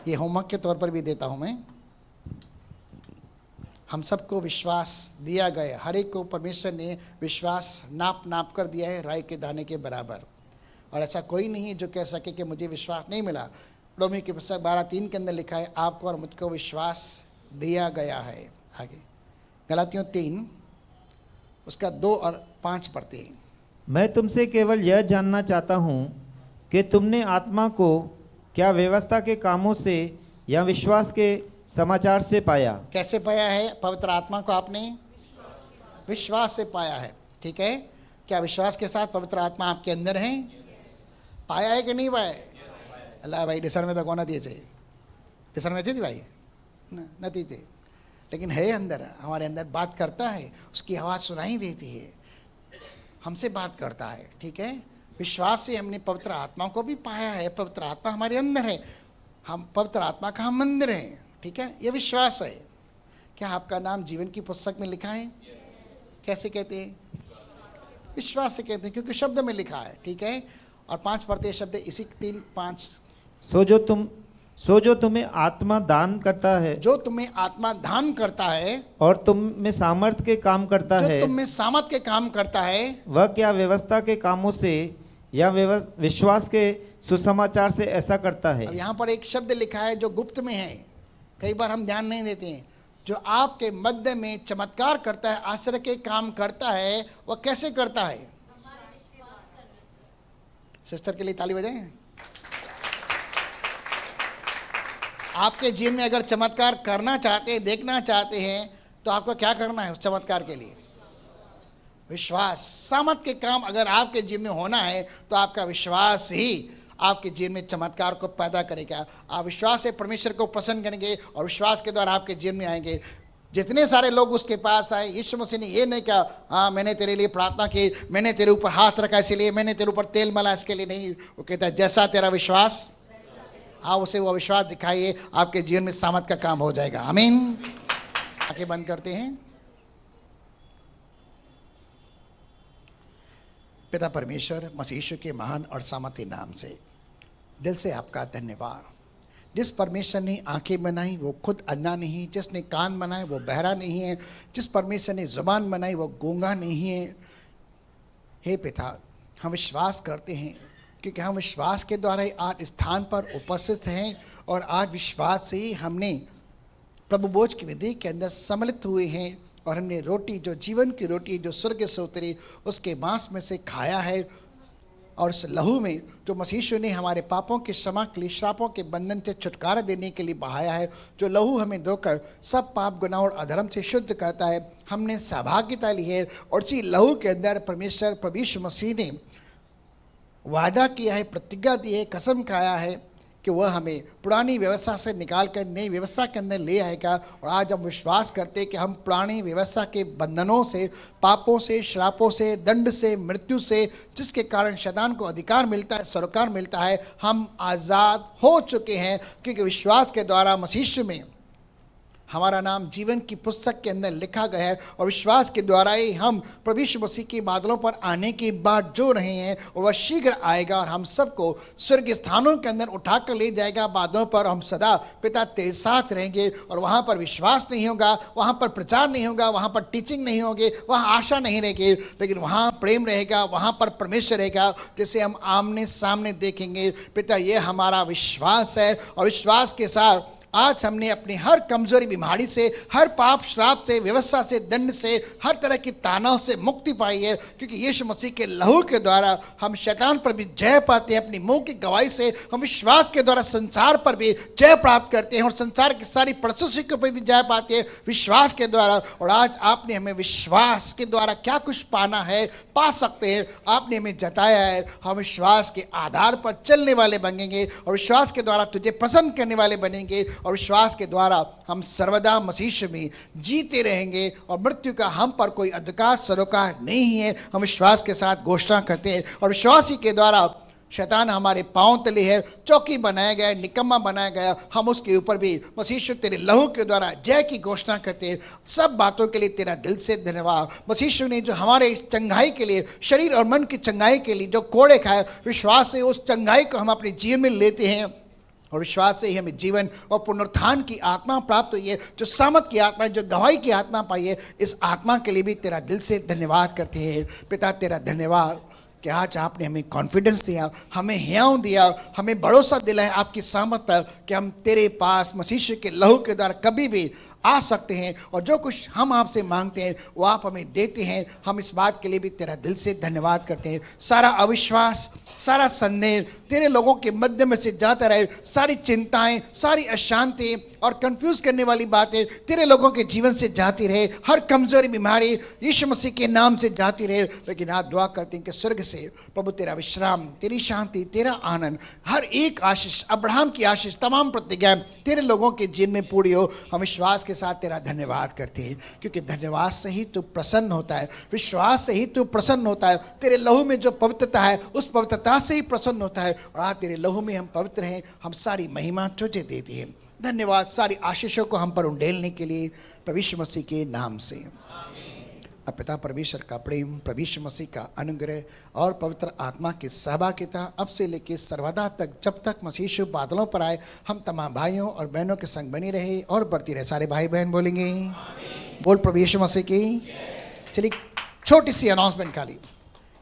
ये होमवर्क के तौर पर भी देता हूँ मैं हम सबको विश्वास दिया गया हर एक को परमेश्वर ने विश्वास नाप कर दिया है राई के दाने के बराबर और ऐसा कोई नहीं है जो कह सके कि मुझे विश्वास नहीं मिला रोमी की पुस्तक 12:3 के अंदर लिखा है आपको और मुझको विश्वास दिया गया है आगे गलातियों 3 उसका 2 और 5 पढ़ते हैं मैं तुमसे केवल यह जानना चाहता हूँ कि तुमने आत्मा को क्या व्यवस्था के कामों से या विश्वास के समाचार से पाया? कैसे पाया है पवित्र आत्मा को? आपने विश्वास से पाया है। ठीक है, क्या विश्वास के साथ पवित्र आत्मा आपके अंदर है? पाया है कि नहीं पाया है? अल्लाह भाई डिसर में तो कौन थी चाहिए, डिसर में थी भाई नहीं थी, लेकिन है अंदर, हमारे अंदर बात करता है, उसकी आवाज़ सुनाई देती है, हमसे बात करता है। ठीक है, विश्वास से हमने पवित्र आत्मा को भी पाया है। पवित्र आत्मा हमारे अंदर है, हम पवित्र आत्मा का हम मंदिर हैं। ठीक है, ये विश्वास है। क्या आपका नाम जीवन की पुस्तक में लिखा है? कैसे कहते हैं? विश्वास से कहते हैं, क्योंकि शब्द में लिखा है। ठीक है, और 5 पढ़ते शब्द इसी 3-5। सो जो तुम्हें आत्मा दान करता है, जो तुम्हें आत्मा दान करता है और तुम में सामर्थ के काम करता जो है, तुम में सामर्थ के काम करता है, वह क्या व्यवस्था के कामों से या विश्वास के सुसमाचार से ऐसा करता है? अब यहाँ पर एक शब्द लिखा है जो गुप्त में है, कई बार हम ध्यान नहीं देते हैं। जो आपके मध्य में चमत्कार करता है, आश्चर्य के काम करता है, वह कैसे करता है? सिस्टर के लिए ताली बजाएं। आपके जीवन में अगर चमत्कार करना चाहते हैं, देखना चाहते हैं, तो आपको क्या करना है? उस चमत्कार के लिए विश्वास, सामर्थ के काम अगर आपके जीवन में होना है, तो आपका विश्वास ही आपके जीवन में चमत्कार को पैदा करेगा। आप विश्वास से परमेश्वर को पसंद करेंगे और विश्वास के द्वारा आपके जीवन में आएंगे। जितने सारे लोग उसके पास आए, यीशु मसीह ने ये नहीं कहा हाँ मैंने तेरे लिए प्रार्थना की, मैंने तेरे ऊपर हाथ रखा इसलिए, मैंने तेरे ऊपर तेल मला इसके लिए नहीं। वो कहता है जैसा तेरा विश्वास, आप उसे वो विश्वास दिखाइए, आपके जीवन में सामर्थ का काम हो जाएगा। आमीन। आंखें बंद करते हैं। पिता परमेश्वर, मसीह यीशु के महान और सामर्थी नाम से दिल से आपका धन्यवाद। जिस परमेश्वर ने आंखें बनाई वो खुद अंधा नहीं, जिसने कान बनाए वो बहरा नहीं है, जिस परमेश्वर ने जुबान बनाई वो गूंगा नहीं है। हे पिता, हम विश्वास करते हैं क्योंकि हम विश्वास के द्वारा ही आज स्थान पर उपस्थित हैं, और आज विश्वास से ही हमने प्रभु भोज की विधि के अंदर सम्मिलित हुए हैं, और हमने रोटी, जो जीवन की रोटी जो स्वर्ग से उतरी, उसके मांस में से खाया है, और उस लहू में जो मसीह यीशु ने हमारे पापों की क्षमा के लिए, श्रापों के बंधन से छुटकारा देने के लिए बहाया है, जो लहू हमें धोकर सब पाप गुनाह और अधर्म से शुद्ध करता है, हमने सहभागिता ली है। और इसी लहू के अंदर परमेश्वर प्रभु यीशु मसीह ने वादा किया है, प्रतिज्ञा दी है, कसम खाया है कि वह हमें पुरानी व्यवस्था से निकाल कर नई व्यवस्था के अंदर ले आएगा। और आज हम विश्वास करते हैं कि हम पुरानी व्यवस्था के बंधनों से, पापों से, श्रापों से, दंड से, मृत्यु से, जिसके कारण शैतान को अधिकार मिलता है, सरोकार मिलता है, हम आज़ाद हो चुके हैं, क्योंकि विश्वास के द्वारा मसीह यीशु में हमारा नाम जीवन की पुस्तक के अंदर लिखा गया है। और विश्वास के द्वारा ही हम प्रभु यीशु मसीह के बादलों पर आने की बात जो रहे हैं, और वह शीघ्र आएगा और हम सबको स्वर्ग स्थानों के अंदर उठाकर ले जाएगा बादलों पर। हम सदा पिता तेरे साथ रहेंगे, और वहाँ पर विश्वास नहीं होगा, वहाँ पर प्रचार नहीं होगा, वहाँ पर टीचिंग नहीं होगी, वहाँ आशा नहीं रहेगी, लेकिन वहाँ प्रेम रहेगा, वहाँ पर परमेश्वर रहेगा, जिसे हम आमने सामने देखेंगे। पिता, ये हमारा विश्वास है, और विश्वास के साथ आज हमने अपनी हर कमजोरी, बीमारी से, हर पाप, श्राप से, व्यवस्था से, दंड से, हर तरह की तानाव से मुक्ति पाई है, क्योंकि यीशु मसीह के लहू के द्वारा हम शैतान पर भी जय पाते हैं। अपनी मुंह की गवाही से हम विश्वास के द्वारा संसार पर भी जय प्राप्त करते हैं, और संसार की सारी परिस्थितियों पर भी जय पाते हैं विश्वास के द्वारा। और आज आपने हमें विश्वास के द्वारा क्या कुछ पाना है, पा सकते हैं, आपने हमें जताया है। हम विश्वास के आधार पर चलने वाले बनेंगे, और विश्वास के द्वारा तुझे पसंद करने वाले बनेंगे, और विश्वास के द्वारा हम सर्वदा मसीह में जीते रहेंगे, और मृत्यु का हम पर कोई अधिकार, सरोकार नहीं है। हम विश्वास के साथ घोषणा करते हैं, और विश्वास ही के द्वारा शैतान हमारे पांव तले है, चौकी बनाया गया, निकम्मा बनाया गया, हम उसके ऊपर भी मसीह तेरे लहू के द्वारा जय की घोषणा करते हैं। सब बातों के लिए तेरा दिल से धन्यवाद। मसीह ने जो हमारे चंगाई के लिए, शरीर और मन की चंगाई के लिए जो कोड़े खाए, विश्वास से उस चंगाई को हम अपने जीवन में लेते हैं, और विश्वास से ही हमें जीवन और पुनरुत्थान की आत्मा प्राप्त हुई है, जो सामर्थ की आत्मा, जो गवाही की आत्मा पाई है। इस आत्मा के लिए भी तेरा दिल से धन्यवाद करते हैं। पिता, तेरा धन्यवाद कि आज आपने हमें कॉन्फिडेंस दिया, हमें हियाव दिया, हमें भरोसा दिलाया आपकी सामर्थ पर, कि हम तेरे पास मसीह के लहू के द्वारा कभी भी आ सकते हैं और जो कुछ हम आपसे मांगते हैं वो आप हमें देते हैं। हम इस बात के लिए भी तेरा दिल से धन्यवाद करते हैं। सारा अविश्वास, सारा संदेह तेरे लोगों के मध्य में से जाता रहे। सारी चिंताएं, सारी अशांति और कंफ्यूज करने वाली बातें तेरे लोगों के जीवन से जाती रहे। हर कमजोरी बीमारी यीशु मसीह के नाम से जाती रहे। लेकिन आज दुआ करते हैं कि स्वर्ग से प्रभु तेरा विश्राम, तेरी शांति, तेरा आनंद, हर एक आशीष, अब्राहम की आशीष, तमाम प्रतिज्ञाएं तेरे लोगों के जीवन में पूरी हो। हम विश्वास के साथ तेरा धन्यवाद करते हैं, क्योंकि धन्यवाद से ही तू प्रसन्न होता है, विश्वास से ही तू प्रसन्न होता है। तेरे लहू में जो पवित्रता है उस पवित्रता से ही प्रसन्न होता है। और आज तेरे लहू में हम पवित्र हैं। हम सारी महिमा तुझे देते हैं। धन्यवाद सारी आशीषों को हम पर उंडेलने के लिए प्रभु यीशु मसीह के नाम से। अब पिता परमेश्वर का प्रेम, प्रभु यीशु मसीह का अनुग्रह और पवित्र आत्मा की सहभागिता अब से लेकर सर्वदा तक, जब तक मसीह यीशु बादलों पर आए, हम तमाम भाइयों और बहनों के संग बनी रहे और बढ़ती रहे। सारे भाई बहन बोलेंगे बोल प्रभु यीशु मसीह की। चलिए छोटी सी अनाउंसमेंट खाली।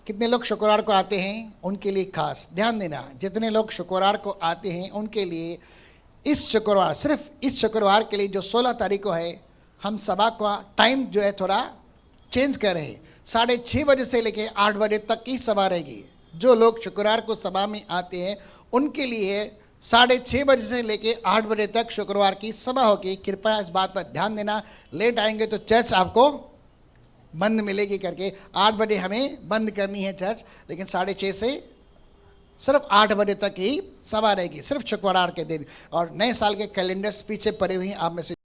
कितने लोग शुक्रवार को आते हैं उनके लिए खास ध्यान देना। जितने लोग शुक्रवार को आते हैं उनके लिए इस शुक्रवार, सिर्फ इस शुक्रवार के लिए जो 16 तारीख को है, हम सभा का टाइम जो है थोड़ा चेंज कर रहे हैं। 6:30 बजे से लेकर 8 बजे तक की सभा रहेगी। जो लोग शुक्रवार को सभा में आते हैं उनके लिए 6:30 बजे से लेकर 8 बजे तक शुक्रवार की सभा होगी। कृपया इस बात पर ध्यान देना। लेट आएंगे तो चर्च आपको बंद मिलेगी करके। 8 बजे हमें बंद करनी है चर्च, लेकिन 6:30 से सिर्फ 8 बजे तक ही सभा रहेगी, सिर्फ शुक्रवार के दिन। और नए साल के कैलेंडर्स पीछे पड़े हुए हैं, आप में से